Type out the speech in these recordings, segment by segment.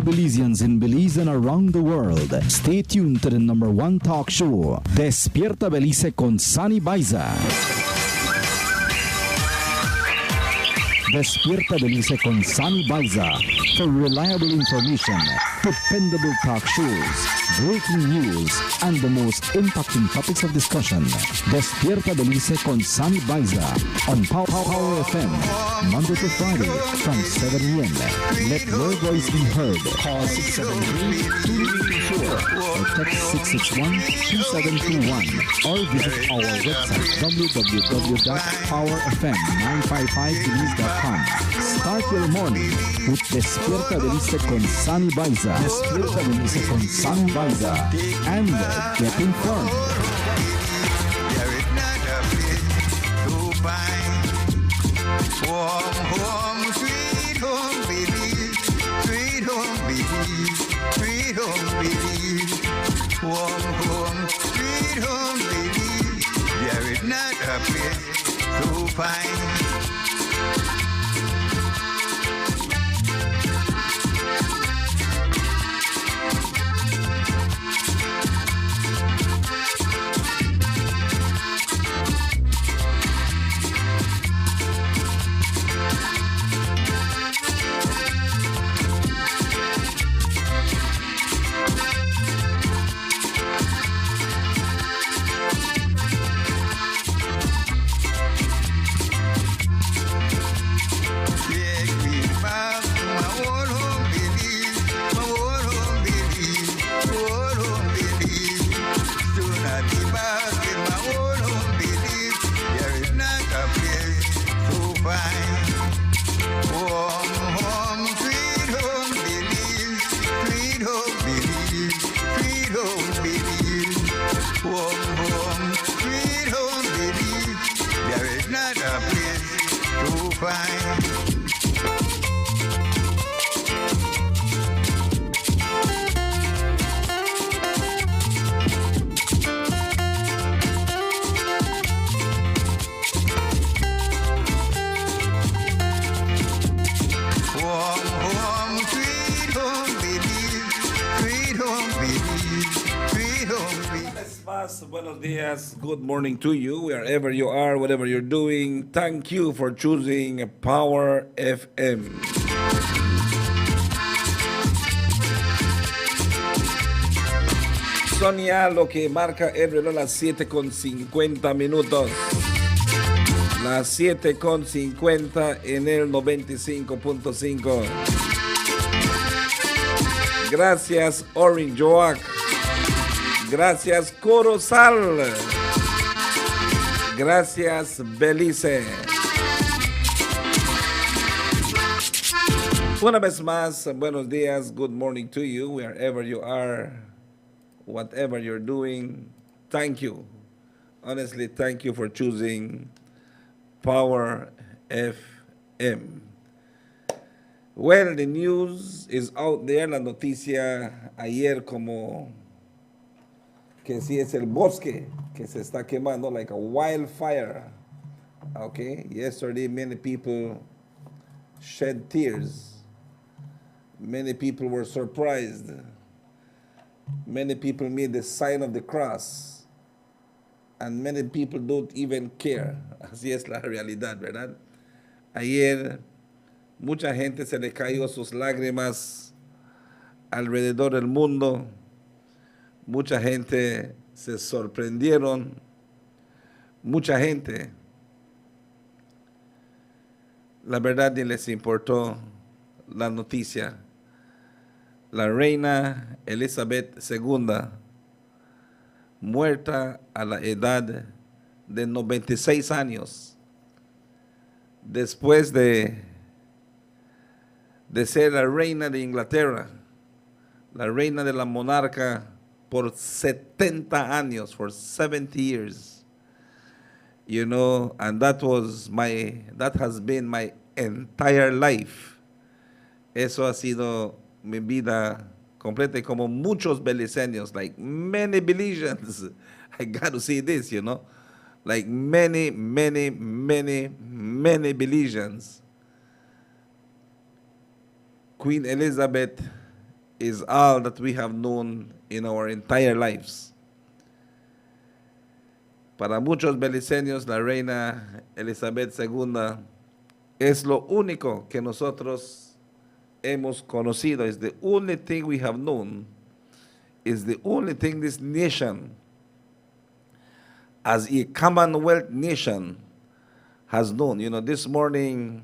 Belizeans in Belize and around the world. Stay tuned to the #1 talk show, Despierta Belize con Sunny Baiza. Despierta Belize con Sunny Baiza for reliable information, dependable talk shows, breaking news, and the most impacting topics of discussion. Despierta Belize con Sunny Baiza on Power FM, Monday to Friday from 7 a.m. Let your voice be heard. Call 673-2224 or text 661-2721 or visit our website www.powerfm955belize.com. Start your morning with Despierta Belize con Sunny Baiza. Despierta Belize con Sunny Baiza. And get informed. There is not a place to find. Warm home, sweet home, Belize. Sweet home, Belize. Sweet home, Belize. Warm home, sweet home, Belize. There is not a place to find. Buenos dias, good morning to you, wherever you are, whatever you're doing. Thank you for choosing Power FM. Sonia, lo que marca el reloj las 7:50 minutos. Las 7:50 en el 95.5. Gracias, Orange Joac. Gracias, Corozal. Gracias, Belize. Una vez más, buenos días, good morning to you, wherever you are, whatever you're doing. Thank you. Honestly, thank you for choosing Power FM. Well, the news is out there. La noticia ayer como que si es el bosque que se está quemando like a wildfire. Okay, yesterday many people shed tears. Many people were surprised. Many people made the sign of the cross. And many people don't even care. Así es la realidad, ¿verdad? Ayer mucha gente se le cayó sus lágrimas alrededor del mundo. Mucha gente se sorprendieron, mucha gente, la verdad ni les importó la noticia. La reina Elizabeth II, muerta a la edad de 96 años, después de ser la reina de Inglaterra, la reina de la monarca, por 70 años, for 70 years, you know, and that has been my entire life. Eso ha sido mi vida completa, y como muchos beliceños, like many Belizeans, I got to see this, you know, like many Belizeans. Queen Elizabeth is all that we have known in our entire lives. Para muchos beliceños, la reina Elizabeth II es lo único que nosotros hemos conocido. Is the only thing we have known. Is the only thing this nation, as a Commonwealth nation, has known. You know, this morning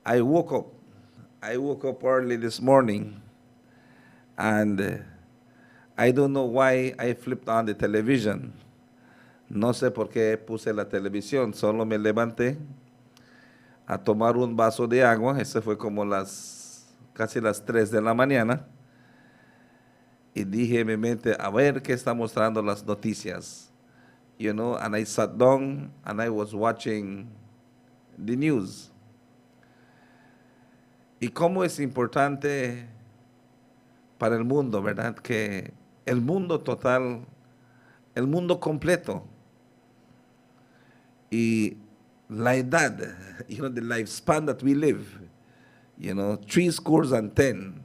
I woke up. I woke up early this morning, and I don't know why I flipped on the television. No sé por qué puse la televisión. Solo me levanté a tomar un vaso de agua. Ese fue como casi las 3 de la mañana. Y dije en mi mente, a ver qué está mostrando las noticias. You know, and I sat down and I was watching the news. Y cómo es importante para el mundo, ¿verdad? Que el mundo total, el mundo completo, y la edad, you know, the lifespan that we live, you know, 70,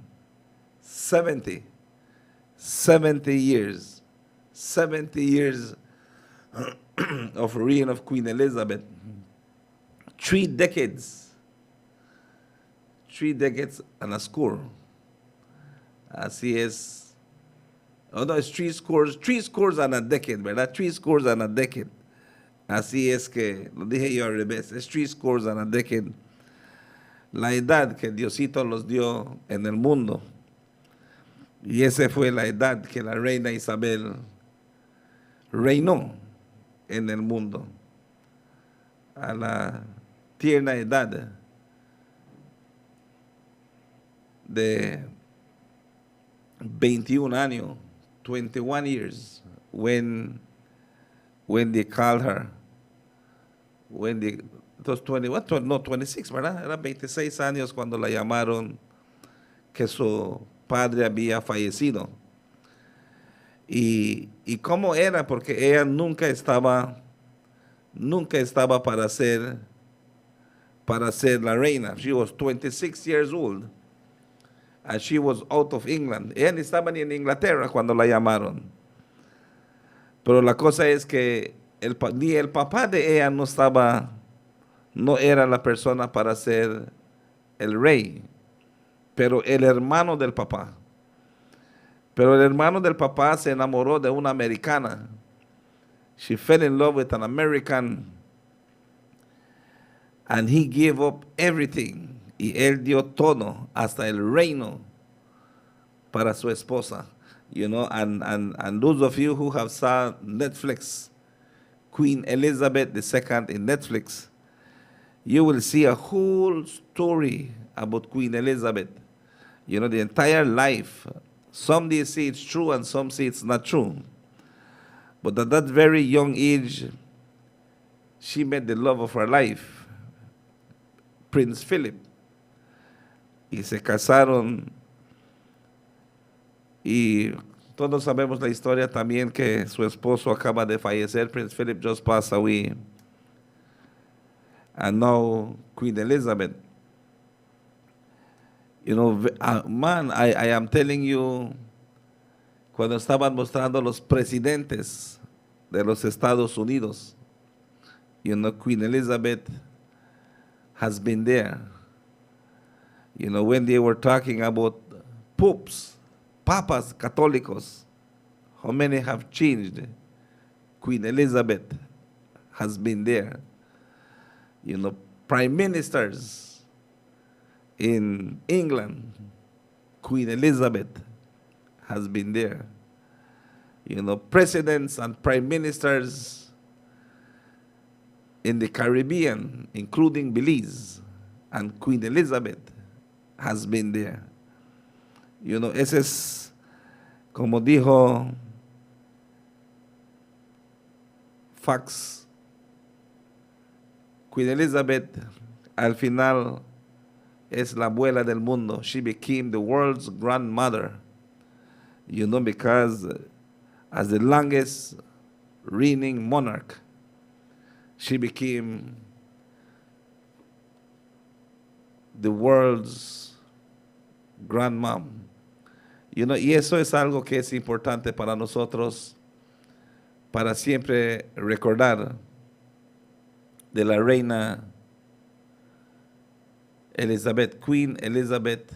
70 years, 70 years of reign of Queen Elizabeth, 3 decades and a score. Así es. Oh no, es 3 scores and a decade, ¿verdad? 3 scores and a decade. Así es que, lo dije yo al revés, es 3 scores and a decade. La edad que Diosito los dio en el mundo. Y esa fue la edad que la reina Isabel reinó en el mundo. A la tierna edad de 21 años, 21 years, when they called her, it was 20, what, no, 26, ¿verdad? Era 26 años cuando la llamaron que su padre había fallecido. Y cómo era, porque ella nunca estaba para ser la reina. She was 26 years old. And she was out of England. Ella ni estaba ni en Inglaterra cuando la llamaron. Pero la cosa es que ni el papá de ella no era la persona para ser el rey, pero el hermano del papá. Pero el hermano del papá se enamoró de una americana. She fell in love with an American, and he gave up everything. Y él dio todo, hasta el reino, para su esposa. You know, and those of you who have saw Netflix, Queen Elizabeth II in Netflix, you will see a whole story about Queen Elizabeth. You know, the entire life. Some they say it's true and some say it's not true. But at that very young age, she met the love of her life, Prince Philip. Y se casaron, y todos sabemos la historia también que su esposo acaba de fallecer. Prince Philip just passed away. And now Queen Elizabeth. You know, man, I am telling you, cuando estaban mostrando los presidentes de los Estados Unidos, you know, Queen Elizabeth has been there. You know, when they were talking about popes, papas, católicos, how many have changed? Queen Elizabeth has been there. You know, prime ministers in England, Queen Elizabeth has been there. You know, presidents and prime ministers in the Caribbean, including Belize, and Queen Elizabeth has been there. You know, ese es, como dijo Fox, Queen Elizabeth al final es la abuela del mundo. She became the world's grandmother. You know, because as the longest reigning monarch, she became the world's grandmom. Y eso es algo que es importante para nosotros, para siempre recordar de la reina Elizabeth, Queen Elizabeth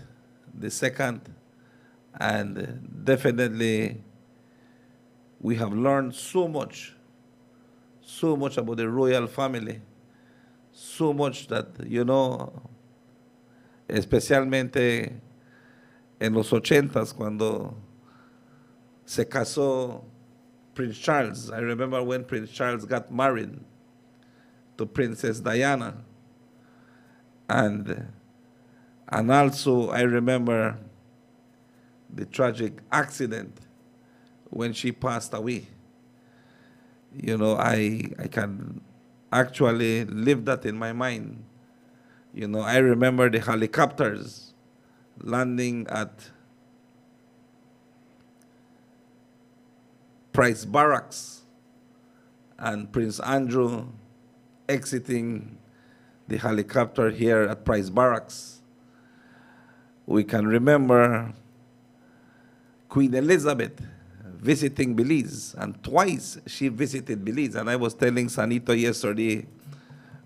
II, and definitely we have learned so much about the royal family, so much that, especialmente en los ochentas cuando se casó Prince Charles. I remember when Prince Charles got married to Princess Diana. And also I remember the tragic accident when she passed away. I can actually live that in my mind. I remember the helicopters landing at Price Barracks and Prince Andrew exiting the helicopter here at Price Barracks. We can remember Queen Elizabeth visiting Belize, and twice she visited Belize. And I was telling Sanito yesterday,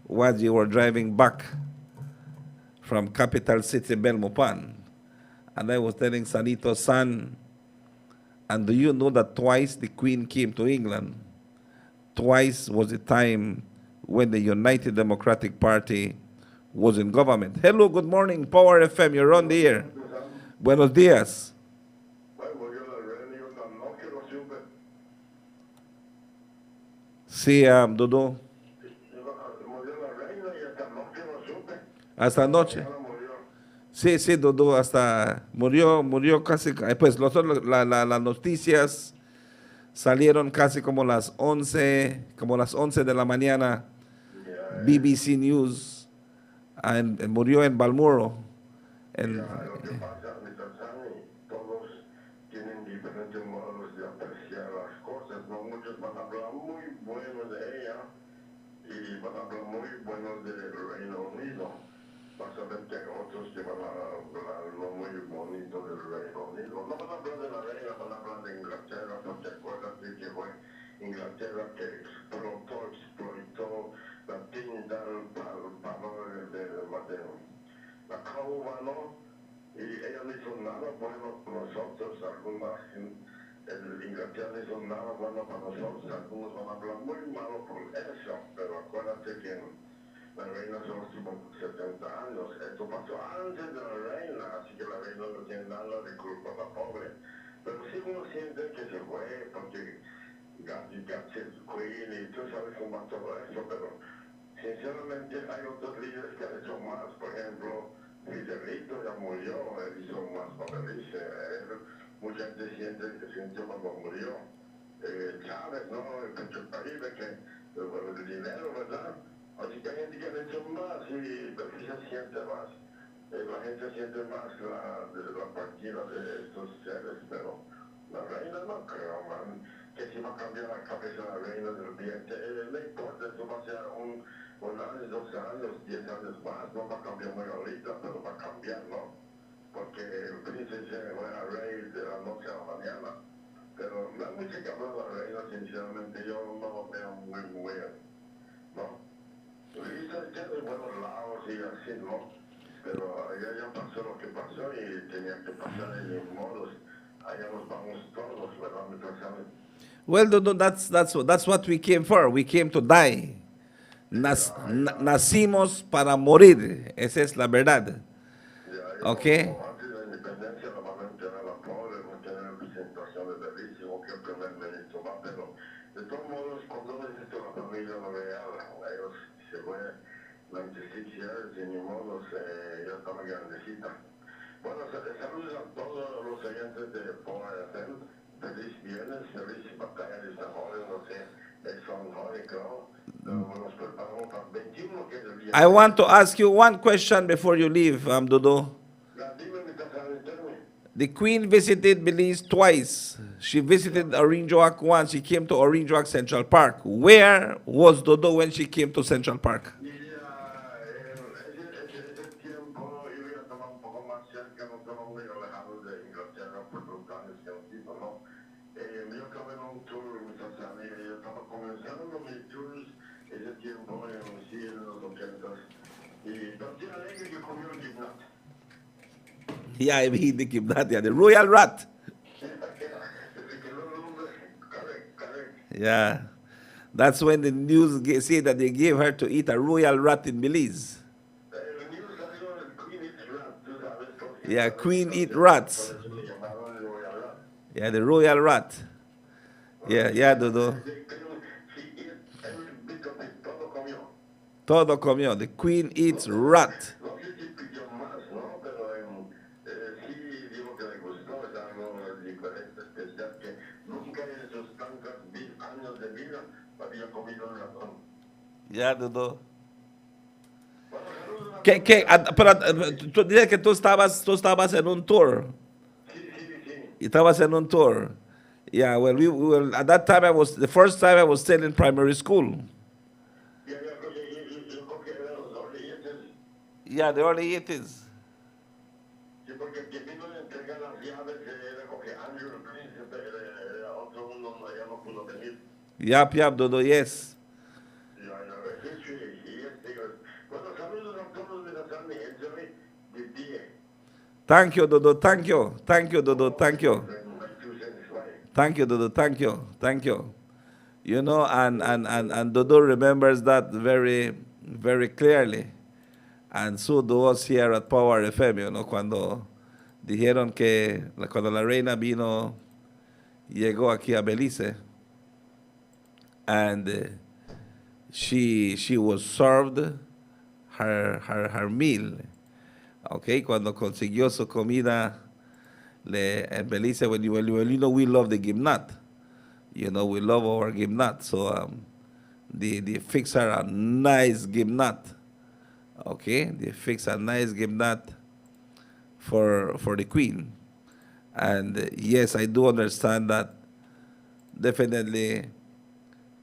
while you were driving back from capital city Belmopan, and I was telling Sanito, son, and do you know that twice the Queen came to England? Twice was the time when the United Democratic Party was in government. Hello, good morning, Power FM, you're on the air. Buenos días. Sí, Dudu. Hasta anoche. Sí, sí, Dudu, hasta murió casi, pues las noticias salieron casi como las 11 de la mañana, BBC News, murió en Balmoro. Lo que pasa, Mr. Sammy, todos tienen diferentes modos de apreciar las cosas, ¿no? Muchos van a hablar muy bueno de ella y van a hablar muy bueno del Reino Unido. Vas a ver que hay otros que van a hablar no muy bonito del Reino Unido. No van a hablar de la reina, van a hablar de Inglaterra, porque acuérdate que fue Inglaterra que exploitó la dignidad para la caúba, ¿no? Y ella no hizo nada bueno para nosotros, Inglaterra no hizo nada bueno para nosotros, algunos van a hablar muy malo por eso, pero acuérdate que la reina solo estuvo 70 años, esto pasó antes de la reina, así que la reina no tiene nada de culpa, la pobre, pero sí uno siente que se fue, porque got Queen y tú sabes cómo va todo eso, pero sinceramente hay otros líderes que han hecho más, por ejemplo, Miguelito ya murió, él hizo más para Belice, mucha gente se sintió cuando murió. Chávez, ¿no? El Pecho Caribe, que el dinero, ¿verdad? Así que hay gente que ha hecho más y Belice siente más. La gente siente más la partida de estos seres, pero la reina no creo, man, que si va a cambiar la cabeza de la reina del ambiente, no importa, eso va a ser un año, 2 años, 10 años más, no va a cambiar muy ahorita, pero va a cambiar, ¿no? Porque el príncipe era rey de la noche a la mañana, pero la música que habla la reina, sinceramente, yo no lo veo muy bien, ¿no? Lisa tiene buenos lados y así, ¿no? Pero ya pasó lo que pasó y tenía que pasar en los modos. Allá nos vamos todos, ¿verdad? ¿Me saben? Well, Dudu, that's what we came for. We came to die. Nacimos para morir. Esa es la verdad. Okay? Antes de la independencia, normalmente era la pobre, no tenía representación de Belice, o que el primer ministro va, pero de todos modos, cuando necesito la familia no veía, ellos se fue 96 years y ni modo, ya estaba grandecita. Bueno, saludos a todos los oyentes de Power FM. Feliz viernes, feliz batalla de San Jorge, no sé, es San Jorge, creo. Nos preparamos para 21, que es el viernes. I want to ask you one question before you leave, Dudu. Dime, mi casa, tell me. The Queen visited Belize twice. She visited Orinjoak once. She came to Orinjoak Central Park. Where was Dodo when she came to Central Park? Ese tiempo yo ya estaba un poco más cerca, no estaba muy alejado de Inglaterra, por lo comió el gimnasio. Yeah, he the Kibdat, yeah, the royal rat. Se quedó el nombre. Correct. Yeah. That's when the news say that they gave her to eat a royal rat in Belize. El news salió el Queen Eats Rat, tú sabes, porque Yeah, esa Queen eat por rats. eso le llamaron el Royal Rat. Yeah, the royal rat. Yeah, Dodo. She ate every bit of it, todo comió. Todo comió. The queen eats rat. No sé si pidió más, ¿no? Pero sí digo que le gustó, es algo diferente, especial, que nunca en sus tantos años de vida había comido un ratón. Yeah, Dodo. Bueno, saludos a Pero tú dices que tú estabas en un tour. Sí. Estabas en un tour. Yeah, well, we were, at that time the first time I was still in primary school. Yo creo que eran los orillas. Yeah, the early 80s. Sí, porque el que vino a entregar las llaves era como que Andrew el príncipe, era otro uno, ya no pudo venir. Yap, Dodo, yes. Y bueno, saludos a todos de la San Enjoy de pie. Thank you, Dodo. Thank you, Dodo. Thank you. Thank you, Dodo. Thank you. You know, and Dodo remembers that very, very clearly. And so do us here at Power FM, you know, cuando dijeron que cuando la reina llegó aquí a Belize, and she was served her meal. Okay, cuando consiguió su comida, en Belize, when you know, we love the gimnat. You know, we love our gimnat. So they fix her a nice gimnat. Okay, they fix a nice gimnat for the queen. And yes, I do understand that definitely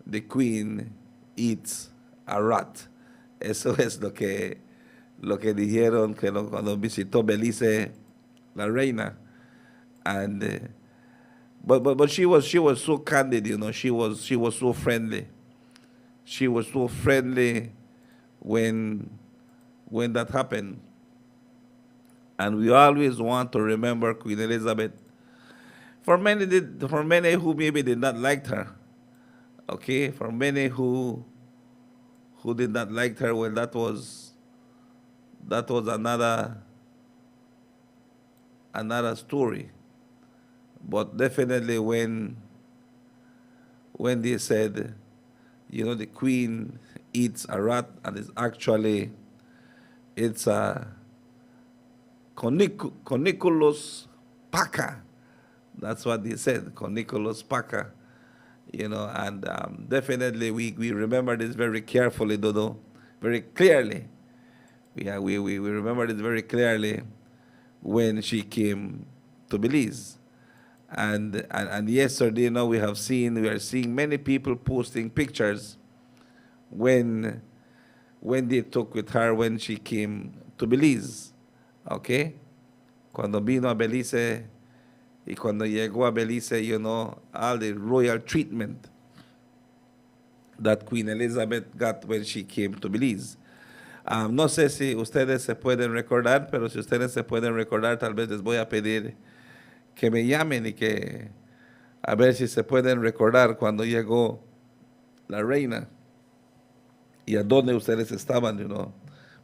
the queen eats a rat. Eso es lo que dijeron que cuando visitó Belice la reina. And but she was so candid, you know. She was so friendly. She was so friendly when that happened. And we always want to remember Queen Elizabeth. For many who maybe did not like her, okay. For many who did not like her, well, that was another story. But definitely when they said, you know, the queen eats a rat, and it's a Coniculus paca. That's what they said, Coniculus paca. You know, and definitely we remember this very carefully, Dodo, very clearly. We remember this very clearly when she came to Belize. And yesterday, you know, we are seeing many people posting pictures when they took with her when she came to Belize. Okay? Cuando vino a Belize y cuando llegó a Belize, you know, all the royal treatment that Queen Elizabeth got when she came to Belize. No sé si ustedes se pueden recordar, pero si ustedes se pueden recordar, tal vez les voy a pedir que me llamen y que a ver si se pueden recordar cuando llegó la reina y a dónde ustedes estaban, you know.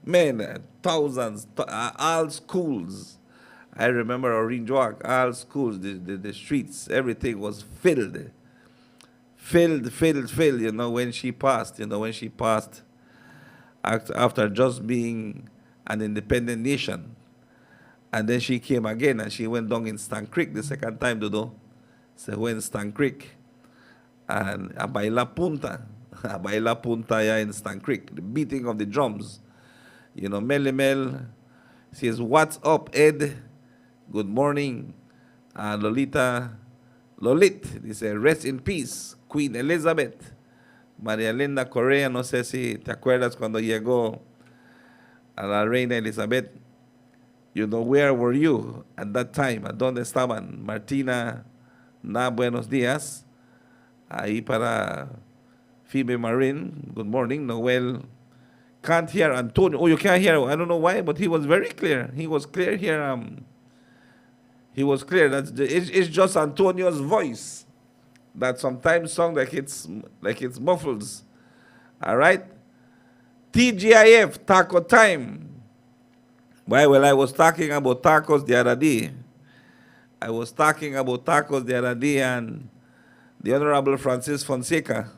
Man, thousands, all schools. I remember Orange Walk, all schools, the streets, everything was filled, you know, when she passed, after just being an independent nation. And then she came again, and she went down in Stan Creek the second time, Dodo. Se went in Stan Creek. And a bailar punta allá in Stan Creek, the beating of the drums. You know, Mel says, "What's up, Ed? Good morning." Lolit, dice, "Rest in peace, Queen Elizabeth." María Elena Correa, no sé si te acuerdas cuando llegó a la reina Elizabeth. You know, where were you at that time? ¿A dónde estaban? Martina, buenos días. Ahí para Phoebe Marin, good morning. Noel Can't hear Antonio. Oh, you can't hear. I don't know why, but he was very clear. He was clear here. He was clear. It's just Antonio's voice that sometimes sound like it's muffled. All right. TGIF taco time. Why? Well, I was talking about tacos the other day. And the Honorable Francis Fonseca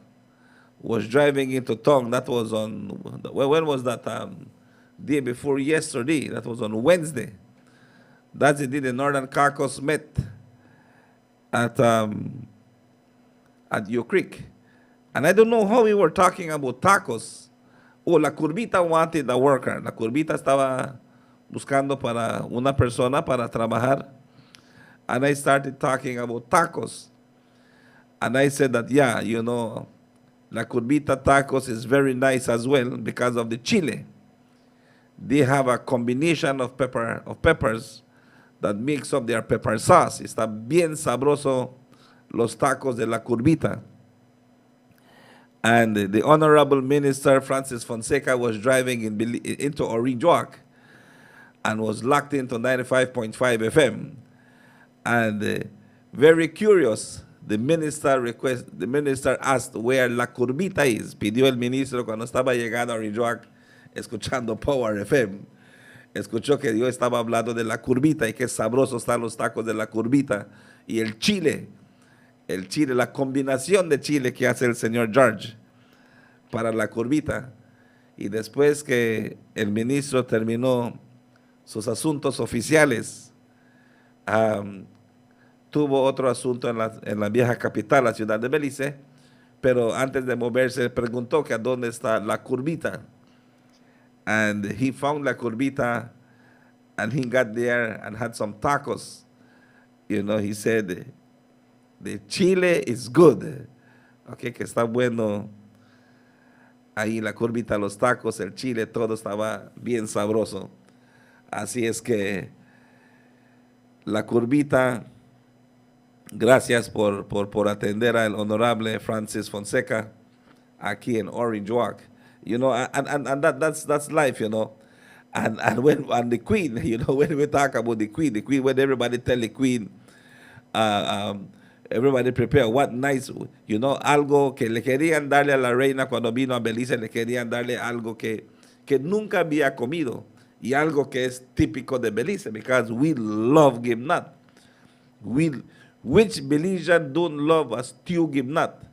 was driving into town. That was on, when was that? Day before yesterday. That was on Wednesday. That's the day the Northern Caucus met at Yo Creek. And I don't know how we were talking about tacos. Oh, La Curbita wanted a worker. La Curbita estaba buscando para una persona para trabajar. And I started talking about tacos. And I said that, yeah, La Curbita tacos is very nice as well because of the chile. They have a combination of peppers that makes up their pepper sauce. Está bien sabroso los tacos de La Curbita. And the Honorable Minister Francis Fonseca was driving into Orange Walk and was locked into 95.5 FM. And very curious, the minister asked where La Curbita is. Pidió el ministro cuando estaba llegando a Orange Walk, escuchando Power FM. Escuchó que yo estaba hablando de La Curbita y qué sabrosos están los tacos de La Curbita y el chile, la combinación de chile que hace el señor George para La Curbita. Y después que el ministro terminó sus asuntos oficiales, tuvo otro asunto en la vieja capital, la ciudad de Belize, pero antes de moverse preguntó que a dónde está La Curbita. And he found La Curbita, and he got there and had some tacos. He said, the chile is good. Okay, que está bueno. Ahí La Curbita, los tacos, el chile, todo estaba bien sabroso. Así es que La Curbita, gracias por atender al honorable Francis Fonseca aquí en Orange Walk. And that's life, And when the Queen, when we talk about the Queen, when everybody tell the Queen, everybody prepare what nice, algo que le querían darle a la reina cuando vino a Belize, le querían darle algo que nunca había comido y algo que es típico de Belize, because we love gibnut. Which Belizean don't love a stew gibnut,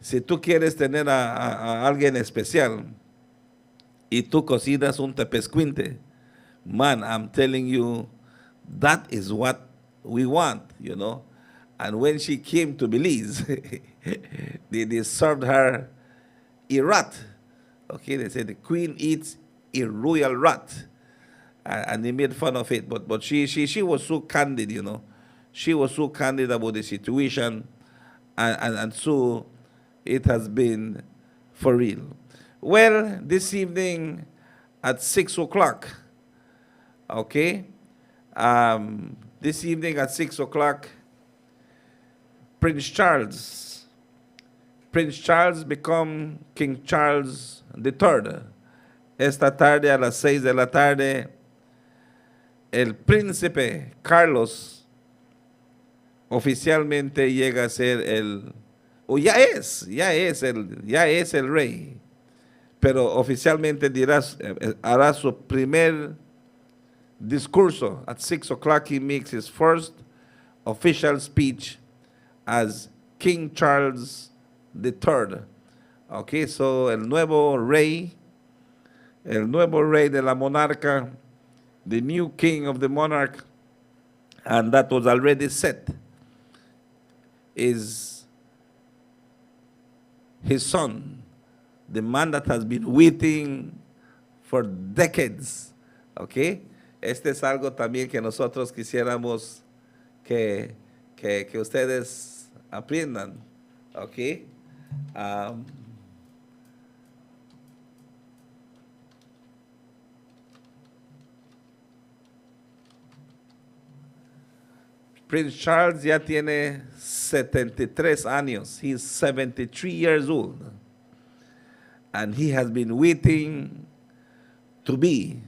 Si tú quieres tener a alguien especial y tú cocinas un tepescuinte, man, I'm telling you, that is what we want, And when she came to Belize, they served her a rat. Okay, they said the queen eats a royal rat. And they made fun of it. But she was so candid, She was so candid about the situation. And so it has been for real. Well, this evening at 6 o'clock, okay? This evening at 6 o'clock, Prince Charles become King Charles III. Esta tarde a las 6 de la tarde, el príncipe Carlos oficialmente llega a ser ya es el rey, pero oficialmente hará su primer discurso. At 6 o'clock he makes his first official speech as King Charles III. Okay, so el nuevo rey de la monarca, the new king of the monarch, and that was already set, is his son, the man that has been waiting for decades. Okay, este es algo también que nosotros quisiéramos que ustedes aprendan. Okay. Prince Charles ya tiene 73 años. He's 73 years old. and he has been waiting to be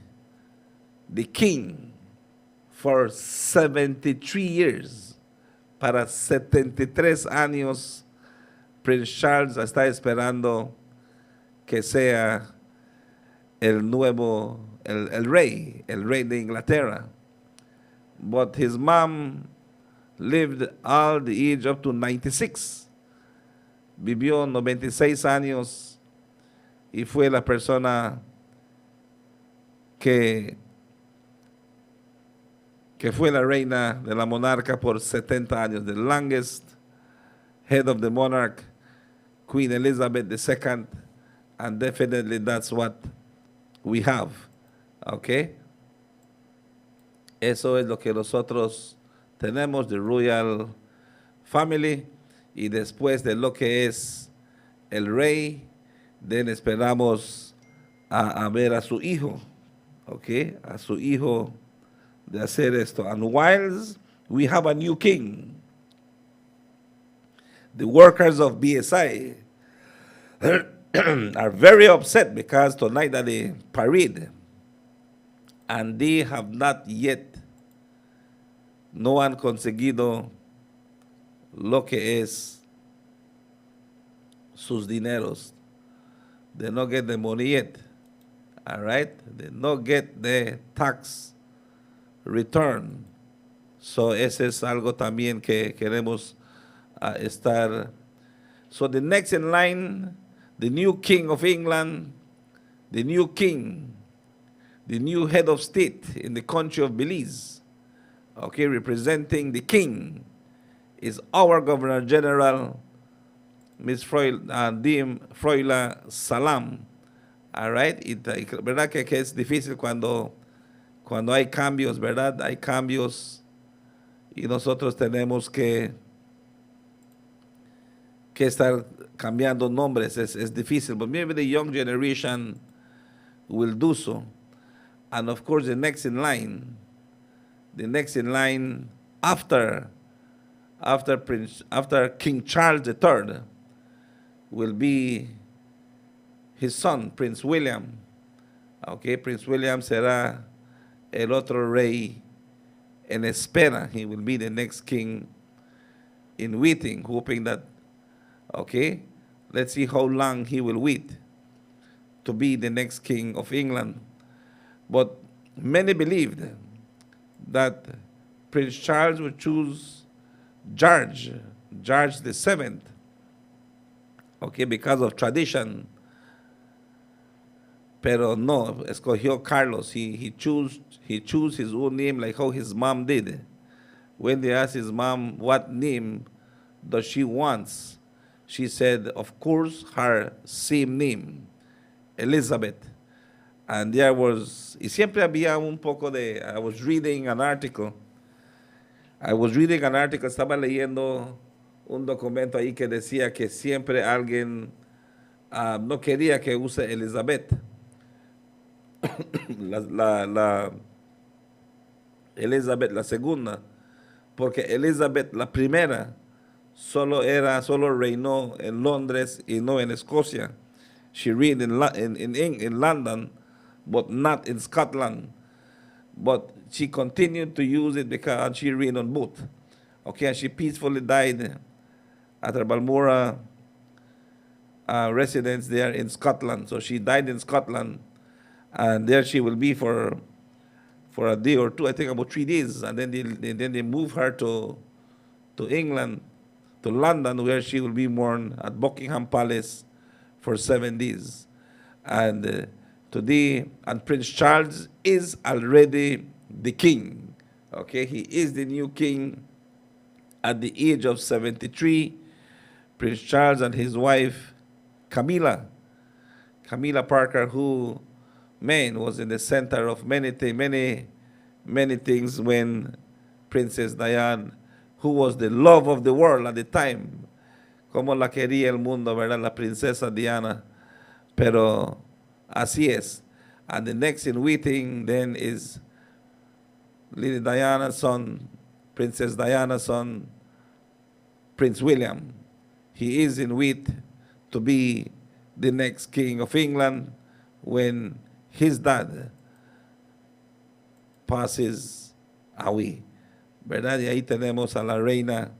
the king for 73 years. Para 73 años, Prince Charles está esperando que sea el nuevo, el rey de Inglaterra. But his mom lived all the age up to 96. Vivió 96 años y fue la persona que fue la reina de la monarca por 70 años. The longest head of the monarch, Queen Elizabeth II, and definitely that's what we have. Okay? Eso es lo que nosotros tenemos de Royal Family, y después de lo que es el rey, then esperamos a ver a su hijo, okay, a su hijo de hacer esto. And whilst we have a new king, the workers of BSI are very upset because tonight at the parade, and they have not yet, no han conseguido lo que es sus dineros. They not get the money yet, all right? They not get the tax return. So ese es algo también que queremos estar. So the next in line, the new king of England, the new king, the new head of state in the country of Belize, okay, representing the king, is our Governor General, Miss Froila Salam. All right? ¿Verdad que es difícil cuando hay cambios, verdad? Hay cambios y nosotros tenemos que estar cambiando nombres. Es difícil, but maybe the young generation will do so. And of course, the next in line after King Charles III will be his son, Prince William. Okay, Prince William será el otro rey en espera. He will be the next king in waiting, hoping that, okay, let's see how long he will wait to be the next king of England. But many believed that Prince Charles would choose George VII, okay, because of tradition. Pero no, escogió Carlos. He chose his own name like how his mom did. When they asked his mom what name does she want, she said, of course, her same name, Elizabeth. And there was, y siempre había un poco de, I was reading an article, estaba leyendo un documento ahí que decía que siempre alguien no quería que use Elizabeth. la Elizabeth la segunda, porque Elizabeth la primera solo reinó en Londres y no en Escocia. She reigned in London, but not in Scotland. But she continued to use it because she reigned on both. Okay, and she peacefully died at her Balmora residence there in Scotland. So she died in Scotland, and there she will be for a day or two, I think about 3 days, and then they move her to England, to London, where she will be mourned at Buckingham Palace for 7 days. And today, and Prince Charles is already the king. Okay, he is the new king at the age of 73. Prince Charles and his wife, Camilla Parker, who, man, was in the center of many things when Princess Diana, who was the love of the world at the time, como la quería el mundo, ¿verdad? La princesa Diana. Pero así es. And the next in waiting then is Lady Diana's son, Princess Diana's son, Prince William. He is in wait to be the next king of England when his dad passes away. ¿Verdad? Y ahí tenemos a la reina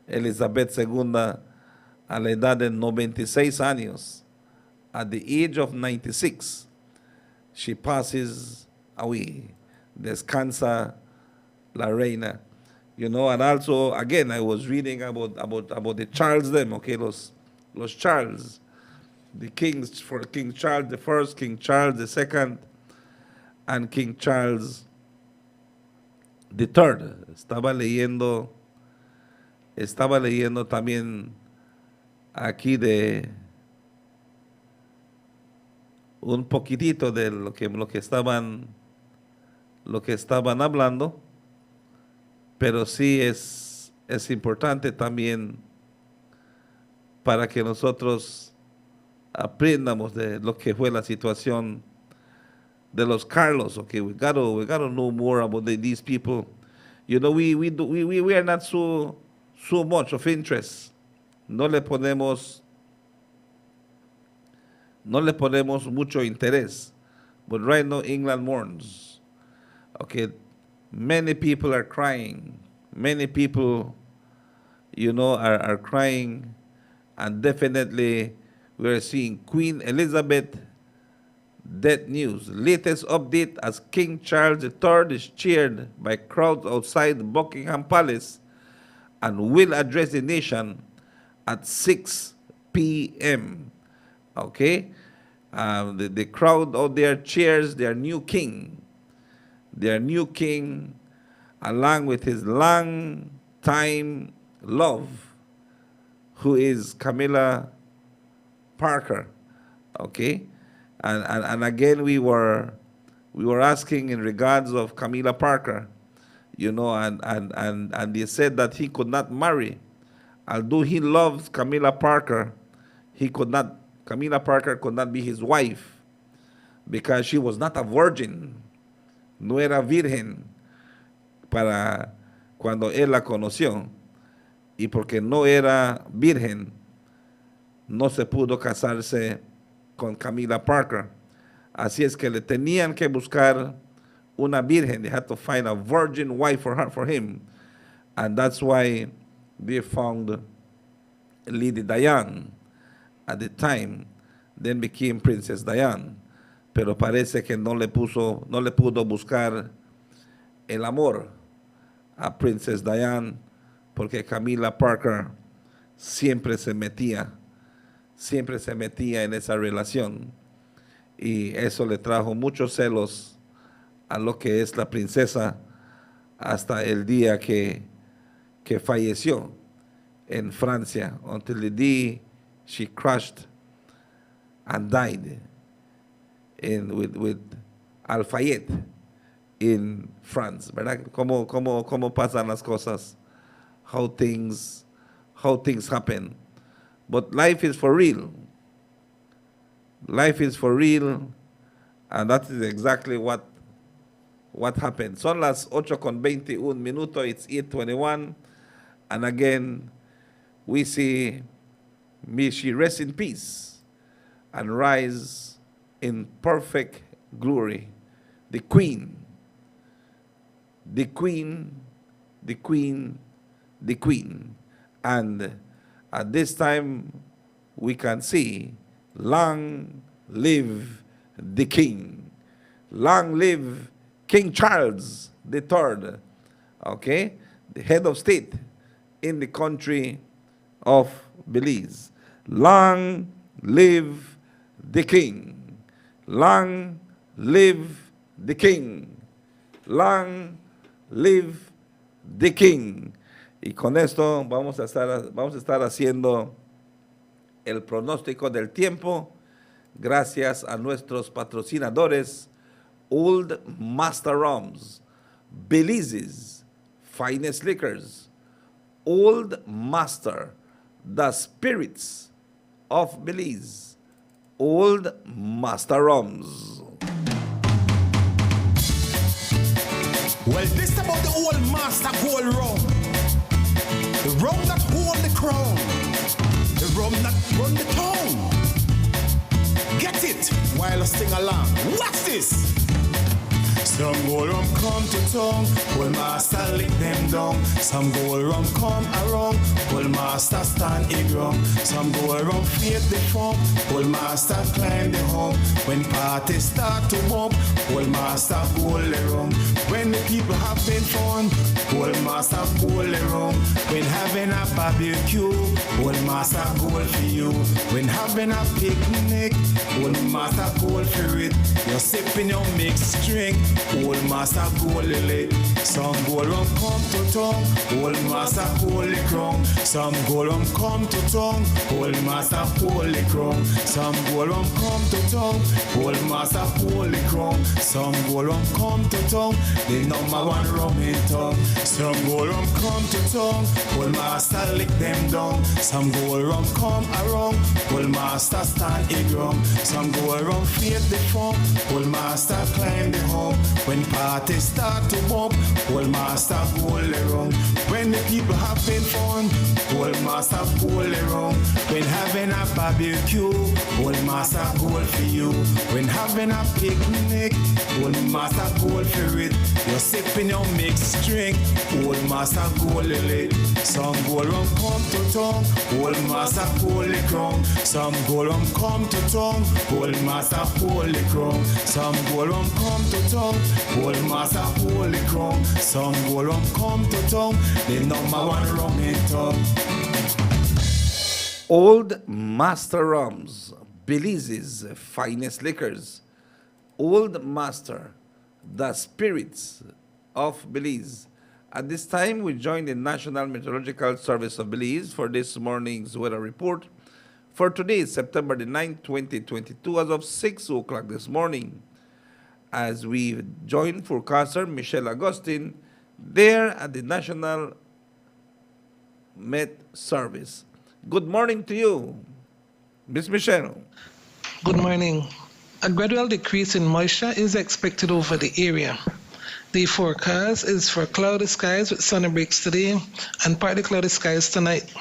Elizabeth II a la edad de 96 años. At the age of 96, she passes away. Descansa la reina. You know, and also, again, I was reading about the Charles them, okay, los Charles. The kings, for King Charles the First, King Charles the Second, and King Charles the Third. Estaba leyendo también aquí de un poquitito de lo que estaban hablando, pero sí es importante también para que nosotros aprendamos de lo que fue la situación de los Carlos. Okay, we gotta know more about these people. You know, we are not so much of interest. No le ponemos mucho interés. But right now, England mourns. Okay, many people are crying. Many people, you know, are crying, and definitely we are seeing Queen Elizabeth death news. Latest update as King Charles III is cheered by crowds outside Buckingham Palace and will address the nation at 6 p.m. Okay? The crowd out there cheers their new king. Their new king, along with his long-time love, who is Camilla Parker. Okay? And again, we were asking in regards of Camilla Parker, you know, and they said that he could not marry. Although he loves Camilla Parker, Camilla Parker could not be his wife because she was not a virgin. No era virgen para cuando él la conoció. Y porque no era virgen, no se pudo casarse con Camilla Parker. Así es que le tenían que buscar una virgen. They had to find a virgin wife for him. And that's why they found Lady Diane at the time, then became Princess Diane. Pero parece que no le pudo buscar el amor a Princess Diane, porque Camilla Parker siempre se metía en esa relación, y eso le trajo muchos celos a lo que es la princesa hasta el día que falleció en Francia, until the day she crashed and died with Alfayette in France, ¿verdad? ¿Cómo pasan las cosas? How things happen. But life is for real. Life is for real, and that is exactly what happened. Son las 8:21, it's 8:21, and again, we see, may she rest in peace and rise in perfect glory. The Queen, the Queen, the Queen, the Queen. And at this time, we can see, long live the King. Long live King Charles III, okay? The head of state in the country of Belize. Long live the King. Long live the King. Long live the King. Y con esto vamos a estar haciendo el pronóstico del tiempo gracias a nuestros patrocinadores, Old Master Rums, Belize's finest liquors, Old Master, the spirits of Belize, Old Master Rums. Well, this about the Old Master Gold Rum. The rum that hold the crown. The rum that run the town. Get it while I sing along. Watch this. Some go rum come to town, Pull master lick them down. Some go rum come around, Pull master stand in ground. Some go rum feed the form, Pull master climb the home. When parties start to bump, Pull master pull the rum. When the people having fun, Pull master pull the rum. When having a barbecue, Pull master pull for you. When having a picnic, Pull master pull for it. You're sipping your mixed drink, Old master goal lily. Some goal rum come to tongue, Old master holy crown. Some goal rum come to tongue, Old master holy crown. Some goal rum come to tongue, Old master holy crown. Some goal rum come to tongue, the number one rum in town. Some goal rum come to tongue, Old master lick them down. Some goal rum come around, Old master stand in ground. Some goal rum feed the form, Old master climb the home. When parties start to bump, Old master pull around. When the people having fun, Old master pull around. When having a barbecue, Old master pull for you. When having a picnic, Old master pull for it. You're sipping your mixed drink, Old master pull lily. Some go rum come to tongue, Old master pull the crown. Some go rum come to tongue, Old master pull the crown. Some go rum come to tongue, Old master holy crown. Some go rum come to tongue, the number one rum in town. Old Master Rums, Belize's finest liquors. Old Master, the spirits of Belize. At this time, we join the National Meteorological Service of Belize for this morning's weather report. For today, September the 9th, 2022, as of 6 o'clock this morning. As we join forecaster Michelle Agustin there at the National Met Service. Good morning to you, Miss Michelle. Good morning. A gradual decrease in moisture is expected over the area. The forecast is for cloudy skies with sunny breaks today and partly cloudy skies tonight.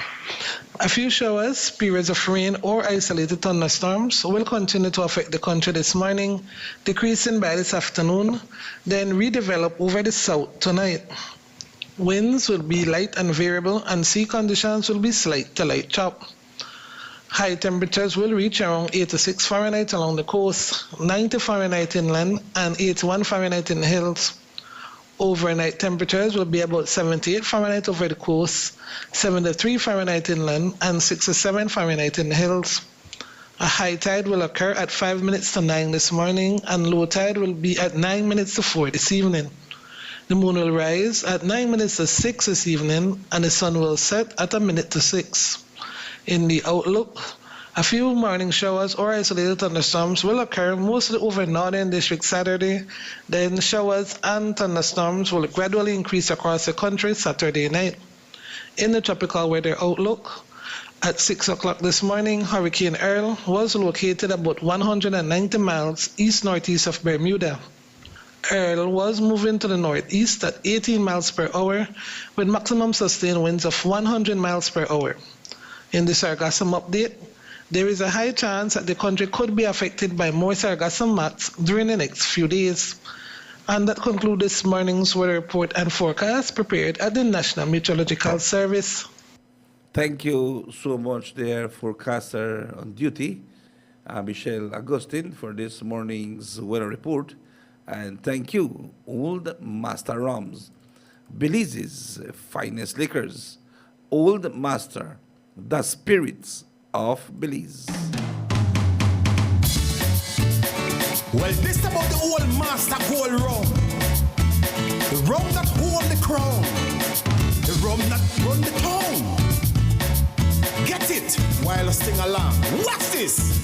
A few showers, periods of rain, or isolated thunderstorms will continue to affect the country this morning, decreasing by this afternoon, then redevelop over the south tonight. Winds will be light and variable, and sea conditions will be slight to light chop. High temperatures will reach around 86 Fahrenheit along the coast, 90 Fahrenheit inland, and 81 Fahrenheit in the hills. Overnight temperatures will be about 78 Fahrenheit over the coast, 73 Fahrenheit inland, and 67 Fahrenheit in the hills. A high tide will occur at 5 minutes to 9 this morning, and low tide will be at 9 minutes to 4 this evening. The moon will rise at 9 minutes to 6 this evening, and the sun will set at 1 minute to 6. In the outlook, a few morning showers or isolated thunderstorms will occur mostly over northern district Saturday. Then showers and thunderstorms will gradually increase across the country Saturday night. In the tropical weather outlook, at 6 o'clock this morning, Hurricane Earl was located about 190 miles east-northeast of Bermuda. Earl was moving to the northeast at 18 miles per hour with maximum sustained winds of 100 miles per hour. In the sargassum update, there is a high chance that the country could be affected by more sargassum mats during the next few days. And that concludes this morning's weather report and forecast prepared at the National Meteorological Service. Thank you so much there, forecaster on duty, Michelle Agustin, for this morning's weather report. And thank you, Old Master Rums, Belize's finest liquors. Old Master, the spirits of Belize. Well, this about the old master gold rum. The rum that hold the crown. The rum that run the town. Get it while I sing along. Watch this.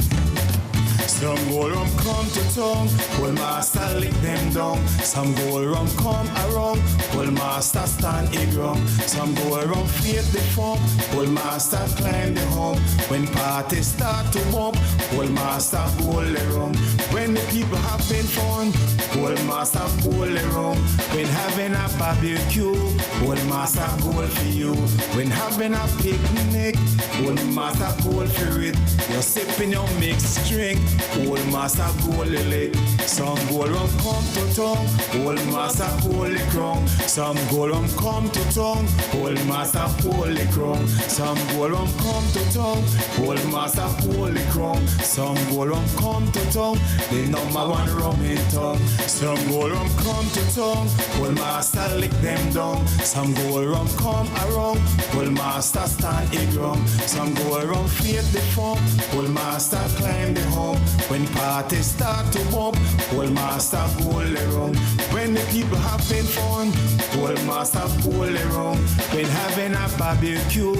Some gold rum come to town, Old master lick them down. Some gold rum come around, Old master stand in ground. Some gold rum feed the form, Old master climb the home. When parties start to bump, Old master hold the rum. When the people having fun, Old master pull the rum. When having a barbecue, Old master gold for you. When having a picnic, Old master gold for it. You're sipping your milk mixed drink. Old master gold lily. Some gold rum come to tongue. Old master holy crown. Some gold rum come to tongue. Old master holy crown. Some gold rum come to tongue. Old master holy crown. Some gold rum come to tongue. The number one rum in tongue. Some gold rum come to tongue. Old master lick them down. Some gold rum come around. Old master stand in rum. Some gold rum feed the funk. Old master climb the hump. When parties start to bump, old master gold around. When the people having fun, old master gold around. When having a barbecue,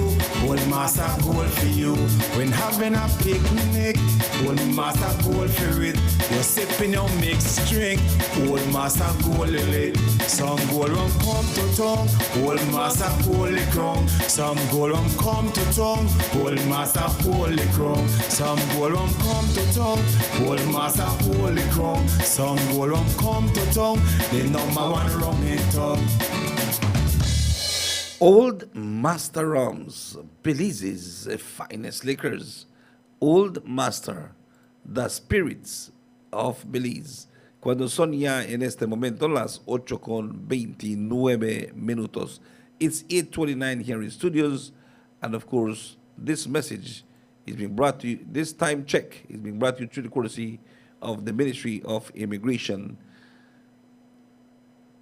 old master gold for you. When having a picnic, old master gold for it. You're sipping your mixed drink, old master gold lit. Some gold rum come to tongue, old master holy crown. Some gold rum come to tongue, old master holy crown. Some gold rum come to tongue, old master holy crown. Some gold rum come to tongue, the number one rum in tongue. Old Master Rums, Belize's finest liquors. Old Master, the spirits of Belize. Cuando son ya en este momento las 8:29. It's 8:29 here in studios, and of course, this message is being brought to you, this time check is being brought to you through the courtesy of the Ministry of Immigration,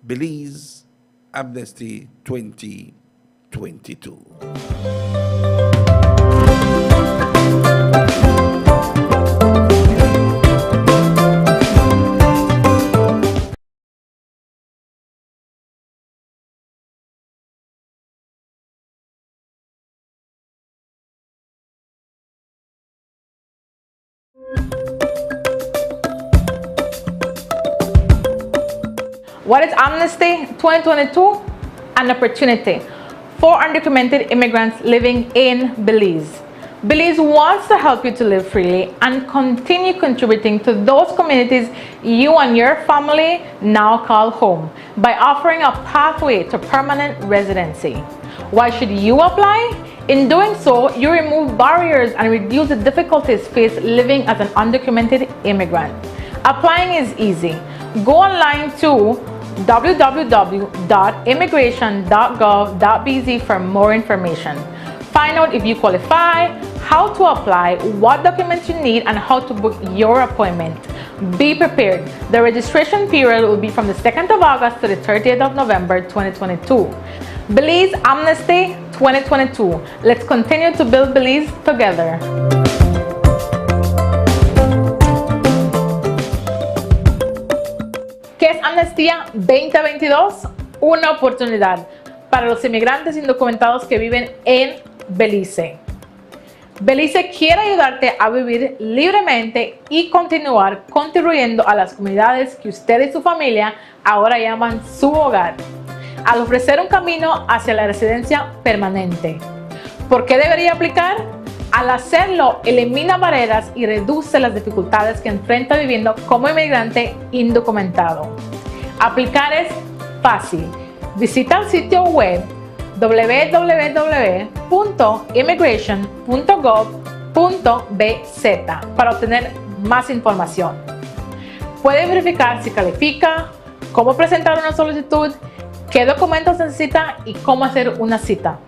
Belize Amnesty 2022. What is Amnesty 2022? An opportunity for undocumented immigrants living in Belize. Belize wants to help you to live freely and continue contributing to those communities you and your family now call home by offering a pathway to permanent residency. Why should you apply? In doing so, you remove barriers and reduce the difficulties faced living as an undocumented immigrant. Applying is easy. Go online to www.immigration.gov.bz for more information. Find out if you qualify, how to apply, what documents you need, and how to book your appointment. Be prepared. The registration period will be from the 2nd of August to the 30th of November 2022. Belize Amnesty 2022. Let's continue to build Belize together. ¿Qué es Amnistía 2022? Una oportunidad para los inmigrantes indocumentados que viven en Belice. Belice quiere ayudarte a vivir libremente y continuar contribuyendo a las comunidades que usted y su familia ahora llaman su hogar, al ofrecer un camino hacia la residencia permanente. ¿Por qué debería aplicar? Al hacerlo, elimina barreras y reduce las dificultades que enfrenta viviendo como inmigrante indocumentado. Aplicar es fácil. Visita el sitio web www.immigration.gov.bz para obtener más información. Puede verificar si califica, cómo presentar una solicitud, qué documentos necesita y cómo hacer una cita.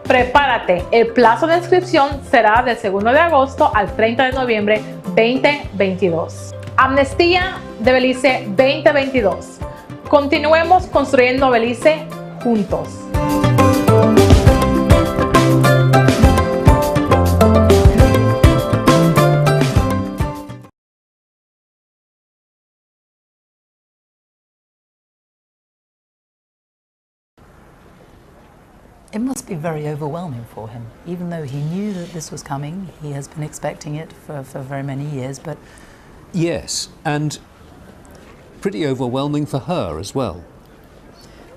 Prepárate, el plazo de inscripción será del 2 de agosto al 30 de noviembre 2022. Amnistía de Belice 2022. Continuemos construyendo Belice juntos. It must be very overwhelming for him, even though he knew that this was coming. He has been expecting it for very many years, but... Yes, and pretty overwhelming for her as well.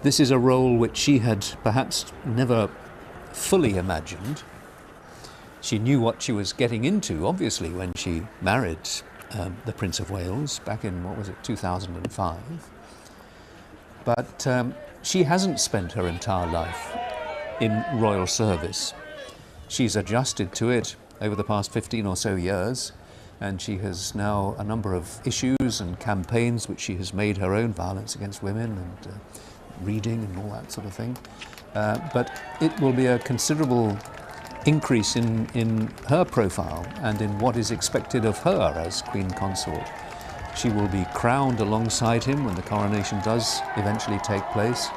This is a role which she had perhaps never fully imagined. She knew what she was getting into, obviously, when she married the Prince of Wales back in, 2005. But she hasn't spent her entire life in royal service. She's adjusted to it over the past 15 or so years, and she has now a number of issues and campaigns which she has made her own, violence against women and reading and all that sort of thing. But it will be a considerable increase in her profile and in what is expected of her as Queen Consort. She will be crowned alongside him when the coronation does eventually take place.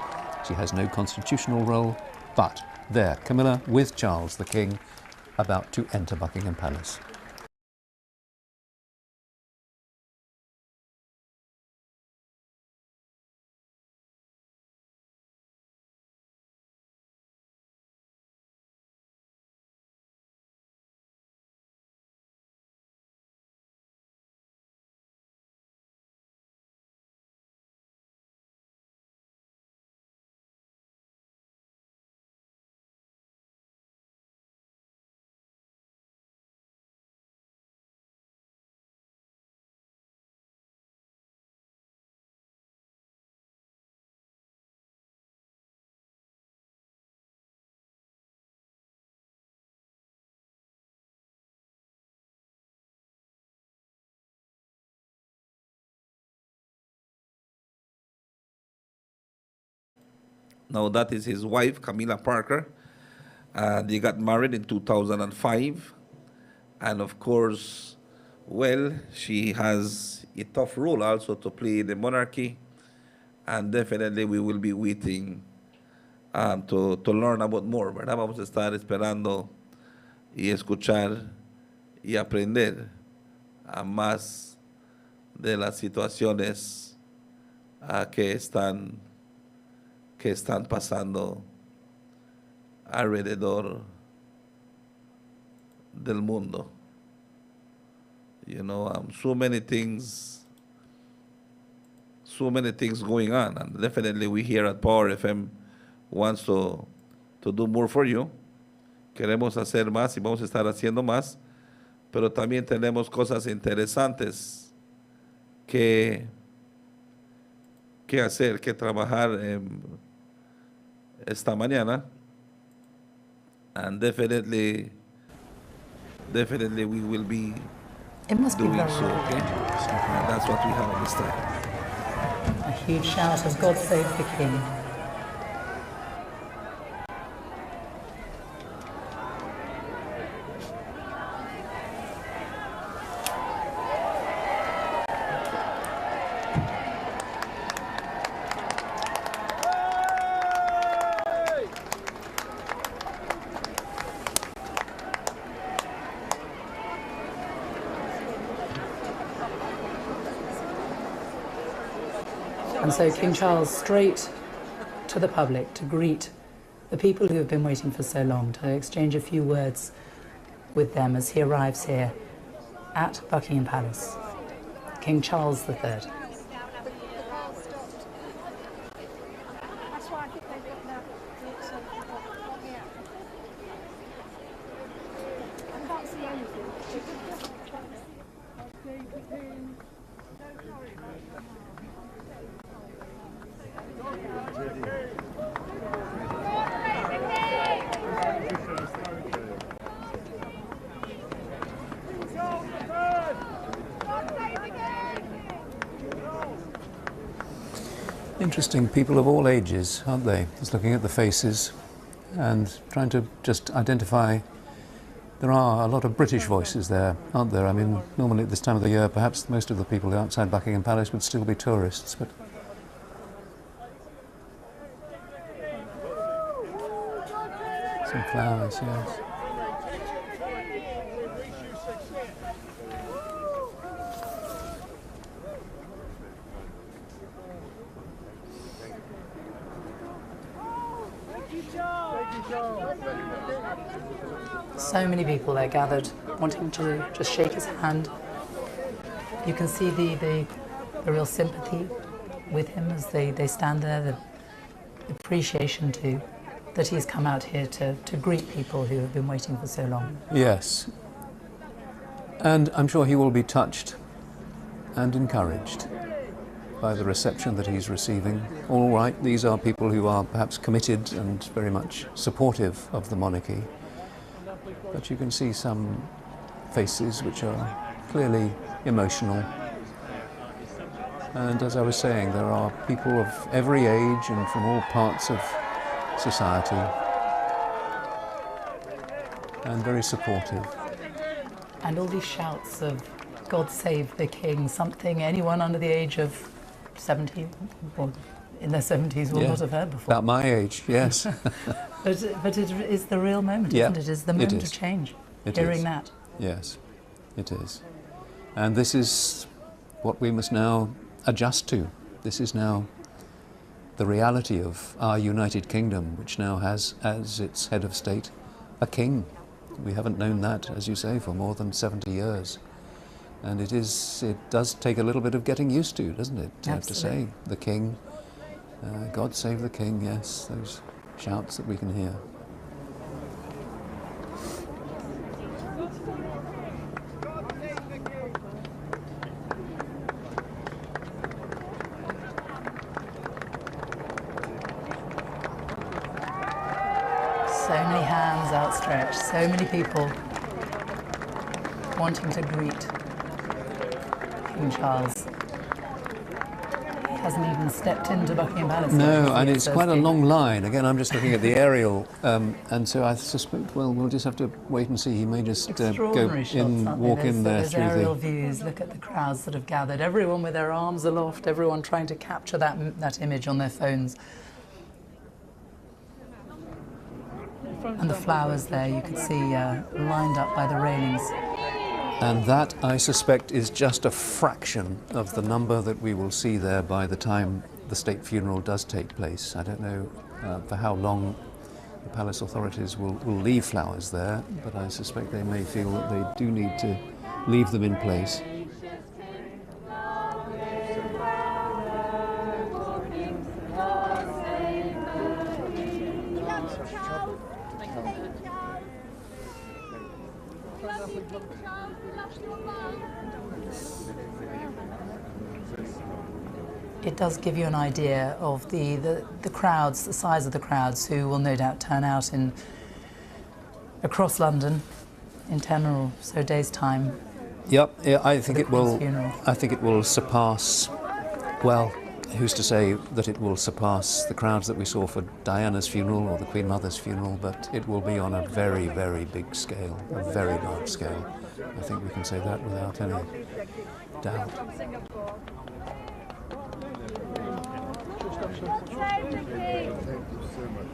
She has no constitutional role, but there, Camilla with Charles the King, about to enter Buckingham Palace. Now that is his wife, Camilla Parker. They got married in 2005. And of course, well, she has a tough role also to play in the monarchy. And definitely we will be waiting to learn about more, ¿verdad? Vamos a estar esperando y escuchar y aprender a más de las situaciones que están pasando alrededor del mundo. You know, so many things going on, and definitely we here at Power FM wants to do more for you. Queremos hacer más y vamos a estar haciendo más, pero también tenemos cosas interesantes que hacer, que trabajar esta mañana, and definitely we will be It must be doing very so, okay? And that's what we have at this time. A huge shout of God save the King. And so King Charles straight to the public to greet the people who have been waiting for so long, to exchange a few words with them as he arrives here at Buckingham Palace. King Charles III. Interesting people of all ages, aren't they? Just looking at the faces and trying to just identify. There are a lot of British voices there, aren't there? I mean, normally at this time of the year, perhaps most of the people outside Buckingham Palace would still be tourists, but some flowers, yes. So many people there gathered, wanting to just shake his hand. You can see the real sympathy with him as they stand there, the appreciation too, that he's come out here to greet people who have been waiting for so long. Yes. And I'm sure he will be touched and encouraged by the reception that he's receiving. All right, these are people who are perhaps committed and very much supportive of the monarchy. but you can see some faces which are clearly emotional. And as I was saying, there are people of every age and from all parts of society, and very supportive. And all these shouts of God save the King, something anyone under the age of 70 or in their 70s will Yeah, not have heard before. about my age, yes. But it is the real moment, Yeah, isn't it? It's the it moment is. of change, It hearing is. that. Yes, it is. And this is what we must now adjust to. This is now the reality of our United Kingdom, which now has as its head of state a king. We haven't known that, as you say, for more than 70 years. And it does take a little bit of getting used to, doesn't it? To say the king, God save the king, yes, those shouts that we can hear. So many hands outstretched, so many people wanting to greet King Charles. He hasn't even stepped into Buckingham Palace. No, and it's quite a long line. Again, I'm just looking at the aerial, and so I suspect, well, we'll just have to wait and see. He may just go Extraordinary shots, in, aren't they? walk in there There's through aerial the... views. Look at the crowds that have gathered. Everyone with their arms aloft. Everyone trying to capture that image on their phones. And the flowers there, you can see lined up by the railings. And that, I suspect, is just a fraction of the number that we will see there by the time the state funeral does take place. I don't know for how long the palace authorities will leave flowers there, but I suspect they may feel that they do need to leave them in place. It does give you an idea of the crowds, the size of the crowds who will no doubt turn out across London in 10 or so days' time. Yep, yeah, I think it will. Funeral. I think it will surpass. Well, who's to say that it will surpass the crowds that we saw for Diana's funeral or the Queen Mother's funeral? But it will be on a very, very big scale, a very large scale. I think we can say that without any doubt.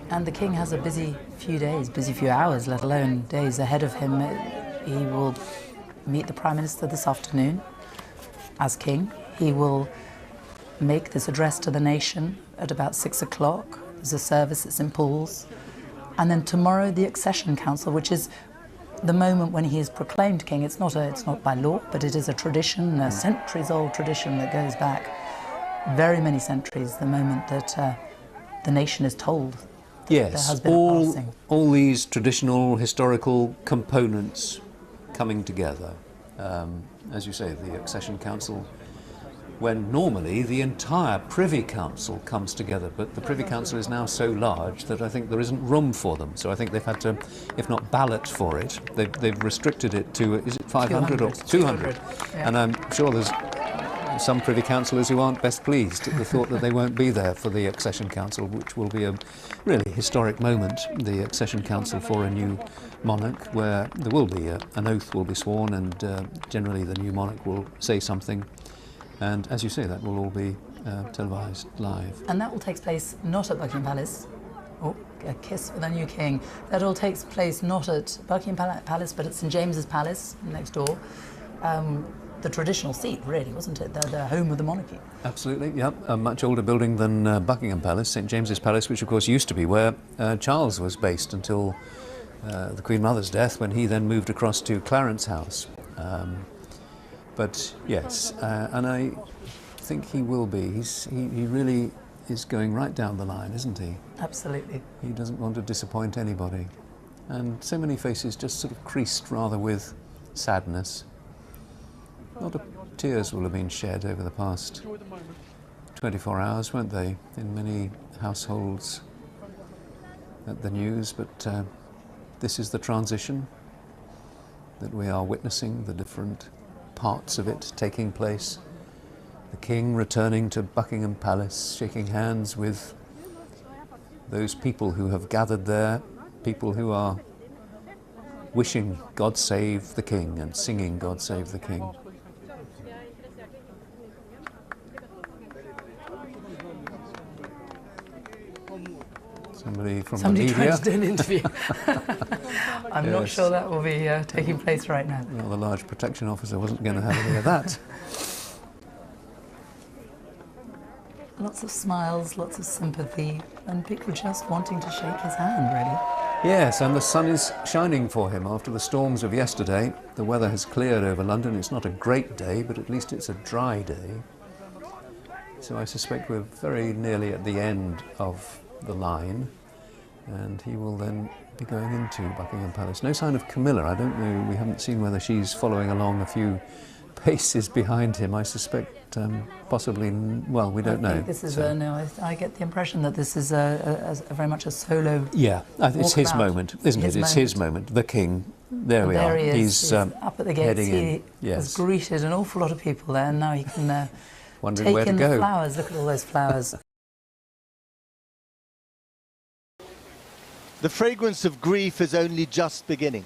And the King has a busy few days, busy few hours, let alone days ahead of him. He will meet the Prime Minister this afternoon as King. He will make this address to the nation at about 6 o'clock. There's a service at St Paul's. And then tomorrow the Accession Council, which is the moment when he is proclaimed king. It's not by law, but it is a tradition, a centuries-old tradition that goes back very many centuries, the moment that the nation is told there Yes, has been a passing. all these traditional historical components coming together. As you say, the Accession Council, when normally the entire Privy Council comes together, but the Privy Council is now so large that I think there isn't room for them. So I think they've had to, if not ballot for it, they've restricted it to, is it 500 or 200? Yeah. And I'm sure there's some Privy Councillors who aren't best pleased at the thought that they won't be there for the Accession Council, which will be a really historic moment, the Accession Council for a new monarch, where there will be an oath will be sworn, and generally the new monarch will say something. And as you say, that will all be televised live. And that all takes place not at Buckingham Palace. Oh, a kiss for the new king. That all takes place not at Buckingham Palace, but at St James's Palace next door. The traditional seat, really, wasn't it? The home of the monarchy. Absolutely, yep. A much older building than Buckingham Palace, St James's Palace, which of course used to be where Charles was based until the Queen Mother's death, when he then moved across to Clarence House. But yes, and I think he will be. He really is going right down the line, isn't he? Absolutely. He doesn't want to disappoint anybody. And so many faces just sort of creased rather with sadness. A lot of tears will have been shed over the past 24 hours, won't they, in many households at the news, but this is the transition. that we are witnessing, the different parts of it taking place. The King returning to Buckingham Palace, shaking hands with those people who have gathered there, people who are wishing God save the King and singing God save the King. Somebody from the media. Trying to do an interview. I'm not Yes. sure that will be taking place right now. Well, the large protection officer wasn't going to have any of that. Lots of smiles, lots of sympathy, and people just wanting to shake his hand, really. Yes, and the sun is shining for him after the storms of yesterday. The weather has cleared over London. It's not a great day, but at least it's a dry day. So I suspect we're very nearly at the end of the line, and he will then be going into Buckingham Palace. No sign of Camilla. I don't know, we haven't seen whether she's following along a few paces behind him. I suspect possibly, well, we don't know. I think this is So- I get the impression that this is a very much a solo. Yeah, it's his walkabout. moment, isn't it? It's his moment. The King. There we There are. he is. He's Up at the gates. heading He in. has Yes. greeted an awful lot of people there, and now he can Wondering take where to in the go. flowers. Look at all those flowers. The fragrance of grief is only just beginning.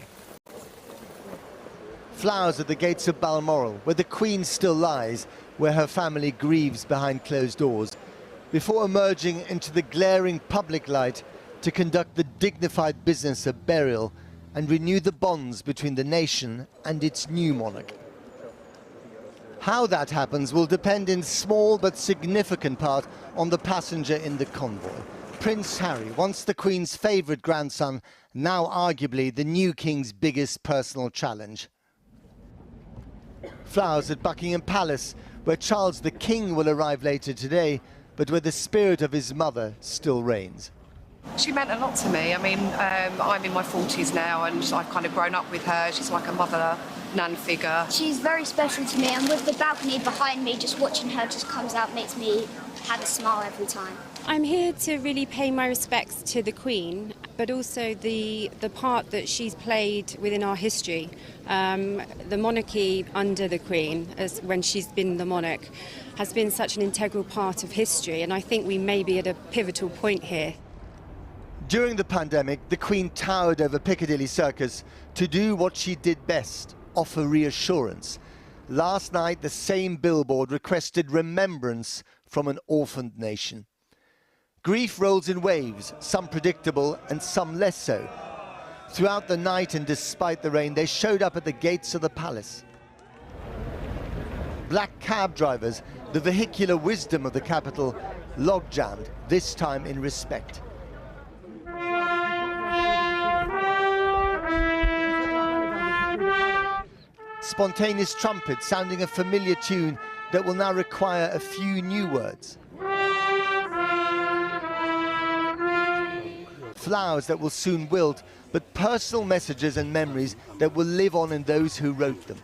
Flowers at the gates of Balmoral, where the Queen still lies, where her family grieves behind closed doors, before emerging into the glaring public light to conduct the dignified business of burial and renew the bonds between the nation and its new monarch. How that happens will depend in small but significant part on the passenger in the convoy. Prince Harry, once the Queen's favourite grandson, now arguably the new King's biggest personal challenge. Flowers at Buckingham Palace, where Charles the King will arrive later today, but where the spirit of his mother still reigns. She meant a lot to me. I mean, I'm in my 40s now and I've kind of grown up with her. She's like a mother, nan figure. She's very special to me, and with the balcony behind me, just watching her just comes out makes me have a smile every time. I'm here to really pay my respects to the Queen, but also the part that she's played within our history. The monarchy under the Queen, as when she's been the monarch, has been such an integral part of history, and I think we may be at a pivotal point here. During the pandemic, the Queen towered over Piccadilly Circus to do what she did best, offer reassurance. Last night, the same billboard requested remembrance from an orphaned nation. Grief rolls in waves, some predictable and some less so. Throughout the night and despite the rain, they showed up at the gates of the palace. Black cab drivers, the vehicular wisdom of the capital, log-jammed, this time in respect. Spontaneous trumpets sounding a familiar tune that will now require a few new words. Flowers that will soon wilt, but personal messages and memories that will live on in those who wrote them.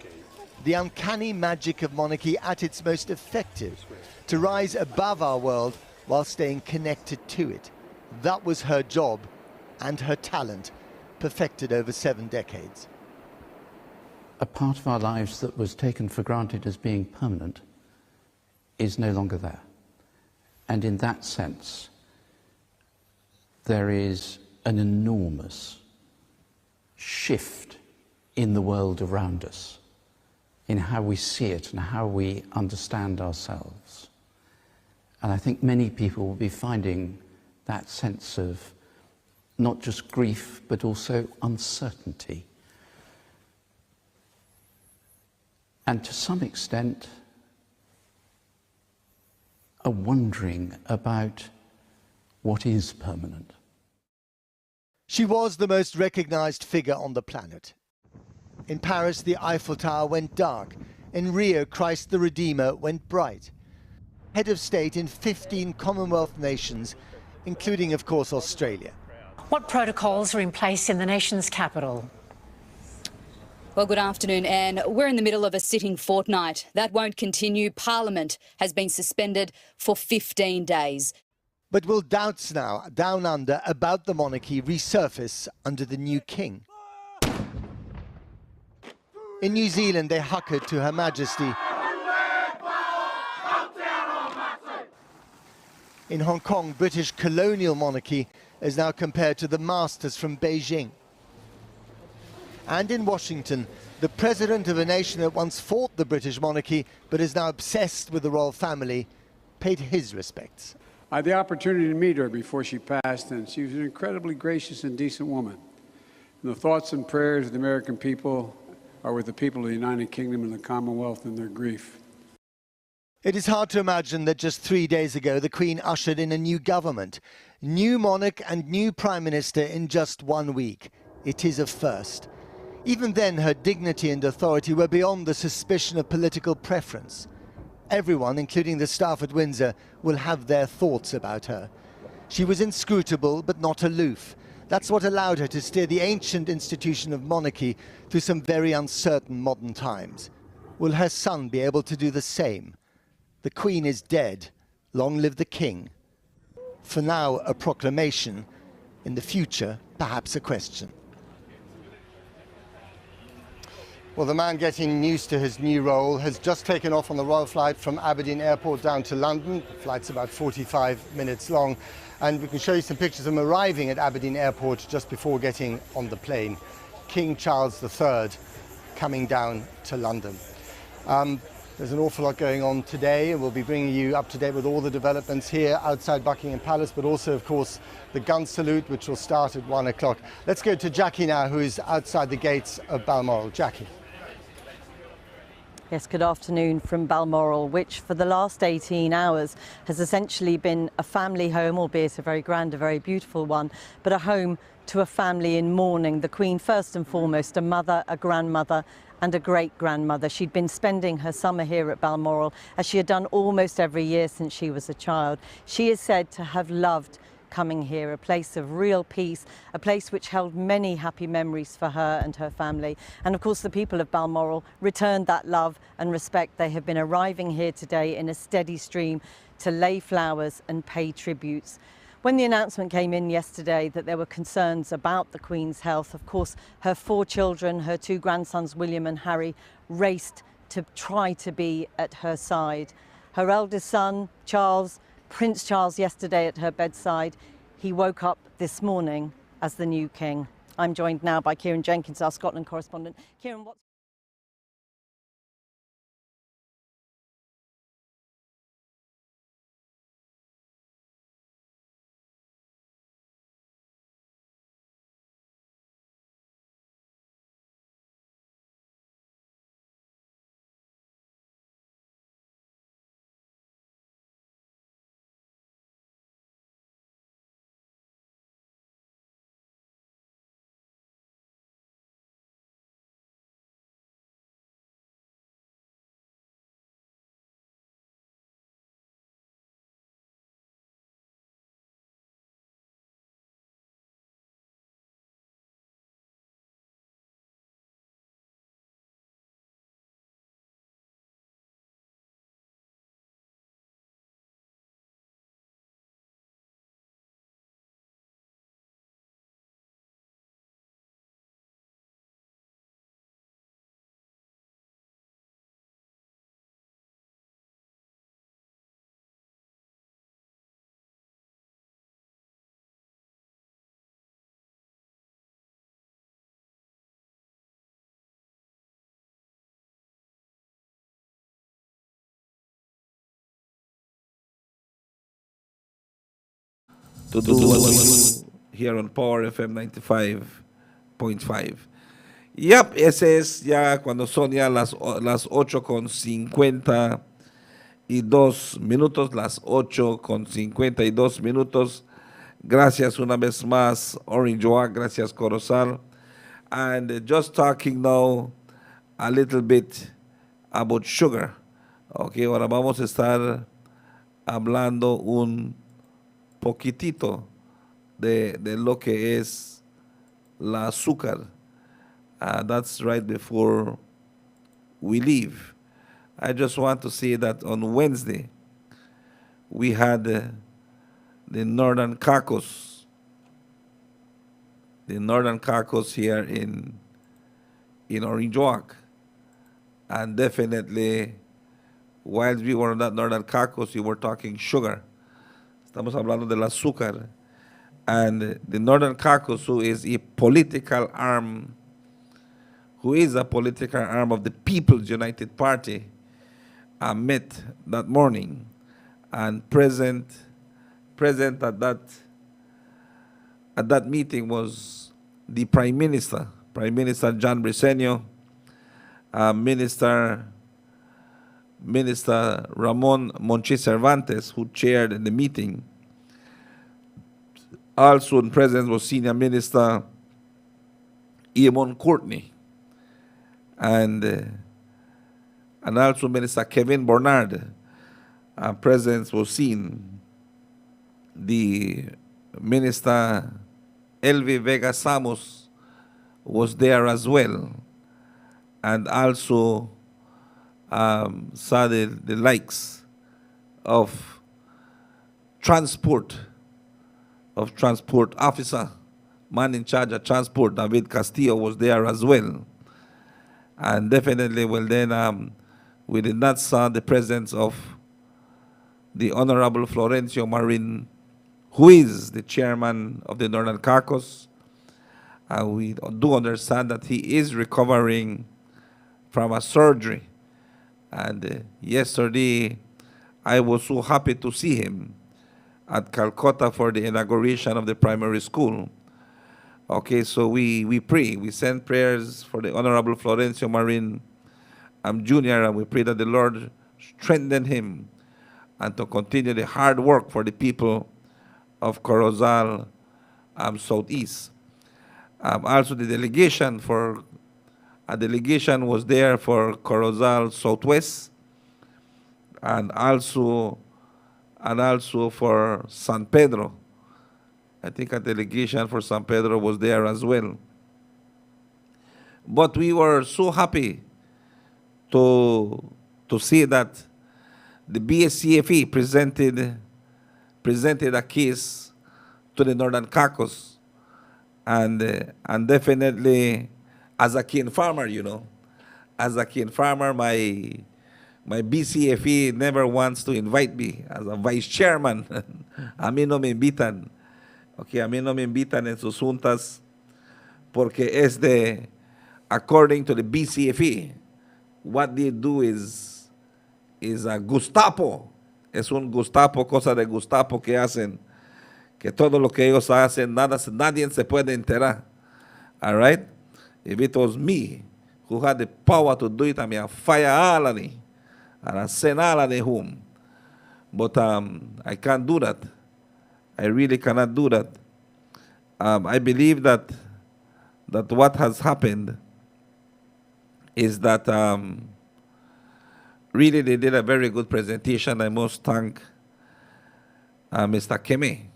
The uncanny magic of monarchy at its most effective, to rise above our world while staying connected to it. That was her job and her talent, perfected over 7 decades. A part of our lives that was taken for granted as being permanent is no longer there. And in that sense, there is an enormous shift in the world around us, in how we see it and how we understand ourselves. And I think many people will be finding that sense of not just grief, but also uncertainty. And to some extent, a wondering about what is permanent. She was the most recognized figure on the planet. In Paris, the Eiffel Tower went dark. In Rio, Christ the Redeemer went bright. Head of state in 15 Commonwealth nations, including, of course, Australia. What protocols are in place in the nation's capital? Well, good afternoon, Anne. We're in the middle of a sitting fortnight. That won't continue. Parliament has been suspended for 15 days. But will doubts now, down under, about the monarchy resurface under the new king? In New Zealand, they huckered to Her Majesty. In Hong Kong, British colonial monarchy is now compared to the masters from Beijing. And in Washington, the president of a nation that once fought the British monarchy but is now obsessed with the royal family paid his respects. I had the opportunity to meet her before she passed, and she was an incredibly gracious and decent woman. And the thoughts and prayers of the American people are with the people of the United Kingdom and the Commonwealth in their grief. It is hard to imagine that just 3 days ago the Queen ushered in a new government, new monarch and new Prime Minister in just 1 week. It is a first. Even then, her dignity and authority were beyond the suspicion of political preference. Everyone, including the staff at Windsor, will have their thoughts about her. She was inscrutable but not aloof. That's what allowed her to steer the ancient institution of monarchy through some very uncertain modern times. Will her son be able to do the same? The Queen is dead. Long live the King. For now, a proclamation. In the future, perhaps a question. Well, the man getting used to his new role has just taken off on the royal flight from Aberdeen Airport down to London. The flight's about 45 minutes long. And we can show you some pictures of him arriving at Aberdeen Airport just before getting on the plane. King Charles III coming down to London. There's an awful lot going on today, and we'll be bringing you up to date with all the developments here outside Buckingham Palace, but also, of course, the gun salute, which will start at 1 o'clock. Let's go to Jackie now, who is outside the gates of Balmoral. Jackie. Yes, good afternoon from Balmoral, which for the last 18 hours has essentially been a family home, albeit a very grand, a very beautiful one, but a home to a family in mourning. The Queen, first and foremost, a mother, a grandmother, and a great-grandmother. She'd been spending her summer here at Balmoral, as she had done almost every year since she was a child. She is said to have loved coming here, a place of real peace, a place which held many happy memories for her and her family. And of course, the people of Balmoral returned that love and respect. They have been arriving here today in a steady stream to lay flowers and pay tributes. When the announcement came in yesterday that there were concerns about the Queen's health, of course, her 4 children, her 2 grandsons, William and Harry, raced to try to be at her side. Her eldest son, Charles, Prince Charles, yesterday at her bedside, he woke up this morning as the new king. I'm joined now by Kieran Jenkins, our Scotland correspondent. Kieran, what's to do what we do here on Power FM 95.5. Yep, ese es ya cuando son ya las 8:52 minutos, las 8:52 minutos. Gracias una vez más, Orange Walk, gracias Corozal. And just talking now a little bit about sugar. Ok, ahora vamos a estar hablando un poquitito de lo que es la azúcar. That's right before we leave. I just want to say that on Wednesday, we had the Northern Caucus. The Northern Caucus here in Orange Walk. And definitely, while we were in that Northern Caucasus, we were talking sugar. Estamos hablando del azúcar. And the Northern Caucasus, who is a political arm of the People's United Party, met that morning. And present at that meeting was the Prime Minister John Briceño, Minister Ramon Monchi Cervantes, who chaired the meeting. Also in presence was Senior Minister Eamon Courtney, and also Minister Kevin Bernard. Presence was seen. The Minister Elvi Vega Samos was there as well, and also saw the likes of transport officer, man in charge of transport, David Castillo, was there as well. And definitely, we did not saw the presence of the Honorable Florencio Marin, who is the chairman of the Northern Caucasus. We do understand that he is recovering from a surgery. And yesterday, I was so happy to see him at Calcutta for the inauguration of the primary school. Okay, so we pray. We send prayers for the Honorable Florencio Marin Jr., and we pray that the Lord strengthen him and to continue the hard work for the people of Corozal Southeast. Also, the delegation was there for Corozal Southwest, and also for San Pedro. I think a delegation for San Pedro was there as well. But we were so happy to see that the BSCFE presented a case to the Northern Caucasus, and definitely, as a cane farmer, my BCFE never wants to invite me as a vice chairman. A mí no me invitan. Okay, a mí no me invitan en sus juntas porque according to the BCFE, what they do is a Gestapo. Es un Gestapo, cosa de Gestapo que hacen, que todo lo que ellos hacen, nadie se puede enterar. All right? If it was me who had the power to do it, I mean, fire Alani. And I send Alani home. But I can't do that. I really cannot do that. I believe that what has happened is that really they did a very good presentation. I must thank Mr. Keme,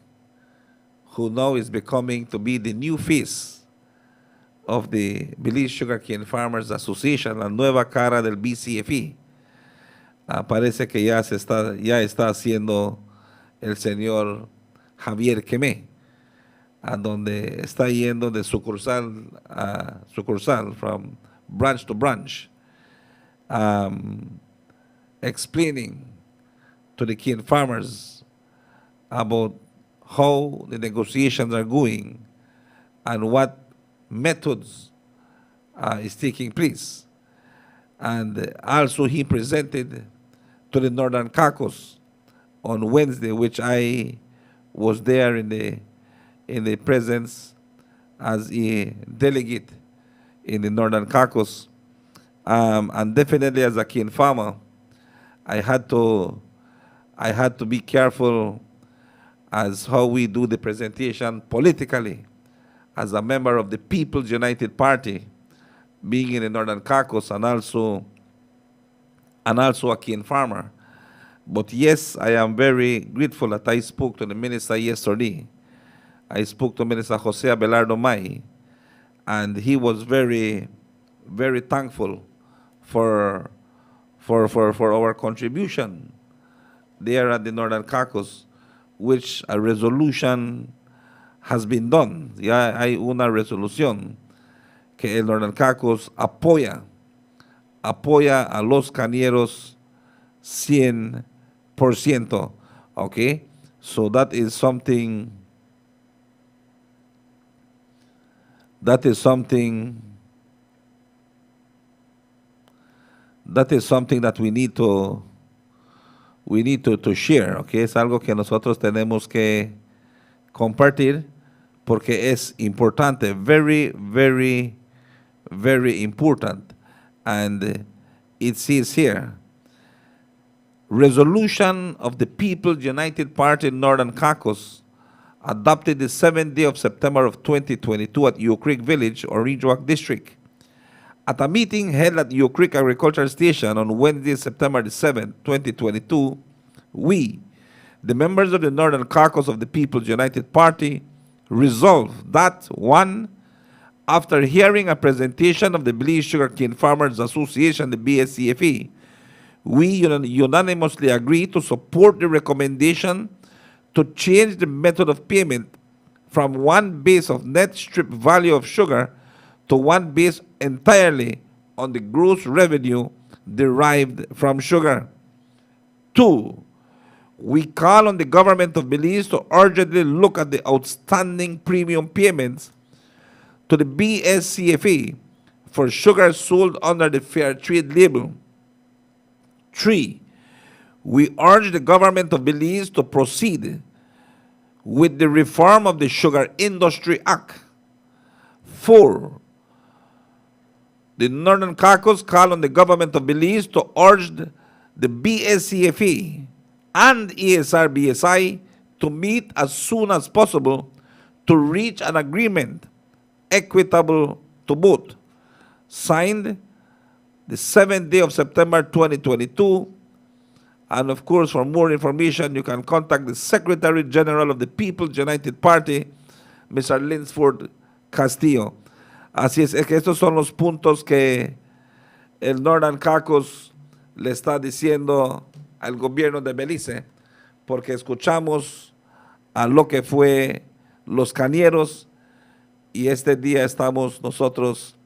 who now is becoming to be the new face of the Belize Sugarcane Farmers Association, la nueva cara del BCFE. Parece que ya está haciendo el señor Javier Keme, a donde está yendo de sucursal a sucursal, from branch to branch, explaining to the cane farmers about how the negotiations are going and what methods is taking place. And also he presented to the Northern Caucasus on Wednesday, which I was there in the presence as a delegate in the Northern Caucasus. And definitely as a cane farmer, I had to be careful as how we do the presentation politically. As a member of the People's United Party, being in the Northern Caucasus, and also a cane farmer. But yes, I am very grateful that I spoke to the minister yesterday. I spoke to Minister Jose Abelardo Mai, and he was very, very thankful for our contribution there at the Northern Caucasus, which a resolution has been done. Ya hay una resolución que el Northern Caucasus apoya apoya a los cañeros 100%. Okay, so that is something that is something that we need to share. Okay, es algo que nosotros tenemos que compartir porque es importante, very, very, very important. And it says here, resolution of the People's United Party Northern Caucus adopted the 7th day of September of 2022 at Eau Creek Village, Orange Walk District. At a meeting held at Eau Creek Agricultural Station on Wednesday, September the 7th, 2022, we, the members of the Northern Caucus of the People's United Party, resolved that, 1, after hearing a presentation of the Belize Sugarcane Farmers Association, the BSCFA, we unanimously agree to support the recommendation to change the method of payment from one base of net strip value of sugar to one based entirely on the gross revenue derived from sugar. 2, we call on the government of Belize to urgently look at the outstanding premium payments to the BSCFA for sugar sold under the Fair Trade label. 3, we urge the government of Belize to proceed with the reform of the Sugar Industry Act. 4, the Northern Caucus call on the government of Belize to urge the BSCFA and ESR-BSI to meet as soon as possible to reach an agreement equitable to both. Signed the 7th day of September 2022. And of course, for more information, you can contact the Secretary General of the People's United Party, Mr. Linsford Castillo. Así es que estos son los puntos que el Northern Caucus le está diciendo al gobierno de Belice, porque escuchamos a lo que fue los cañeros y este día estamos nosotros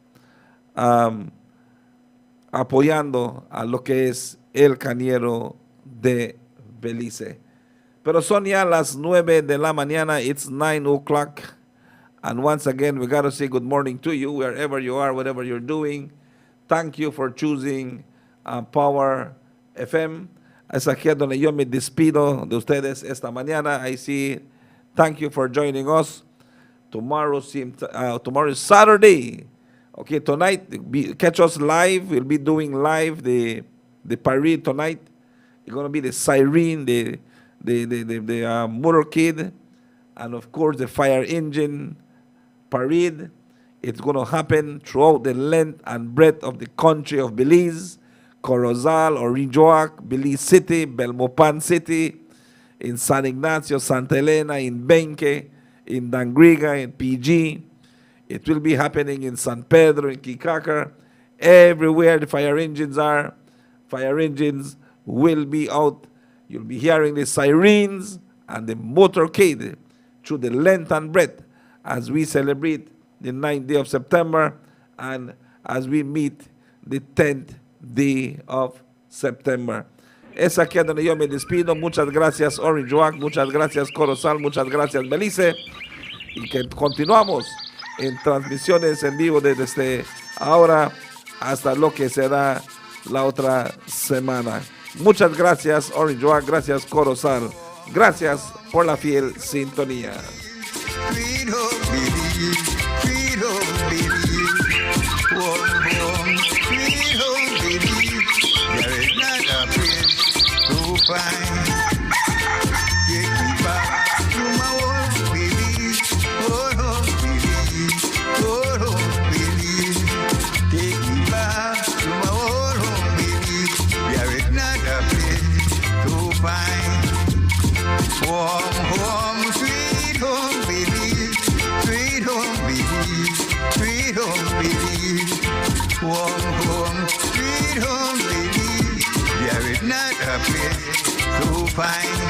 apoyando a lo que es el cañero de Belice. Pero son ya las 9 de la mañana, it's 9 o'clock. And once again, we got to say good morning to you, wherever you are, whatever you're doing. Thank you for choosing Power FM. Es aquí donde yo me despido de ustedes esta mañana. I see, thank you for joining us. Tomorrow is Saturday. Okay, tonight, catch us live. We'll be doing live the parade tonight. It's going to be the siren, the motorcade, and of course the fire engine parade. It's going to happen throughout the length and breadth of the country of Belize, Corozal, Orinjoac, Belize City, Belmopan City, in San Ignacio, Santa Elena, in Benque, in Dangriga, in PG. It will be happening in San Pedro, in Kikaker. Everywhere the fire engines are, fire engines will be out. You'll be hearing the sirens and the motorcade through the length and breadth as we celebrate the 9th day of September and as we meet the 10th day of September. Es aquí donde yo me despido. Muchas gracias Orange Walk, muchas gracias Corozal, muchas gracias Belice. Y que continuamos en transmisiones en vivo desde ahora hasta lo que será la otra semana. Muchas gracias Orange Walk, gracias Corozal, gracias por la fiel sintonía. Home, sweet home, Belize, sweet home, Belize, sweet home, Belize. Home, sweet home, Belize. There is not a place so fine.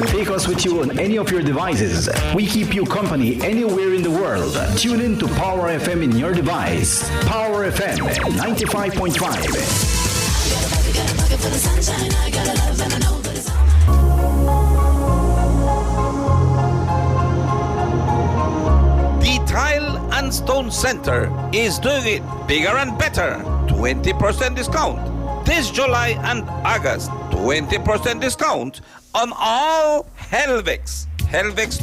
Take us with you on any of your devices. We keep you company anywhere in the world. Tune in to Power FM in your device. Power FM 95.5. The Tile and Stone Center is doing it bigger and better. 20% discount this July and August. 20% discount on all Helvex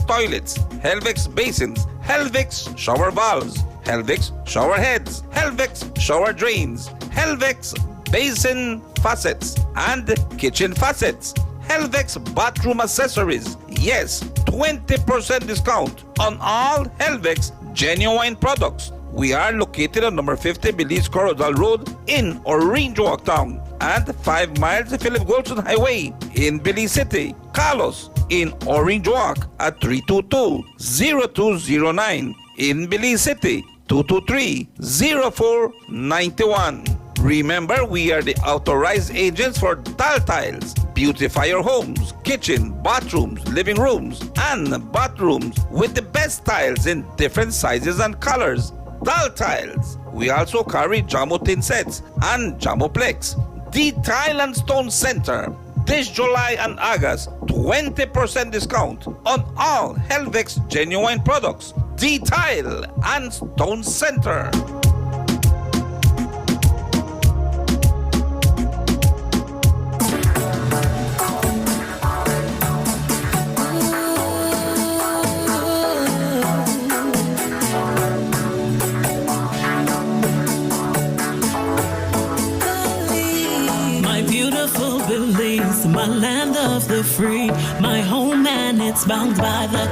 toilets, Helvex basins, Helvex shower valves, Helvex shower heads, Helvex shower drains, Helvex basin facets and kitchen facets, Helvex bathroom accessories. Yes, 20% discount on all Helvex genuine products. We are located on number 50 Belize Corridor Road in Orange Walk Town and 5 miles to Philip Goldson Highway in Belize City. Carlos in Orange Walk at 322-0209 in Belize City, 223-0491. Remember, we are the authorized agents for Tal Tiles. Beautify your homes, kitchen, bathrooms, living rooms, and bathrooms with the best tiles in different sizes and colors. Tal Tiles. We also carry Jamo tin sets and Jamoplex. The Tile and Stone Center. This July and August, 20% discount on all Helvex genuine products. The Tile and Stone Center. Belize, my land of the free, my home and it's bound by the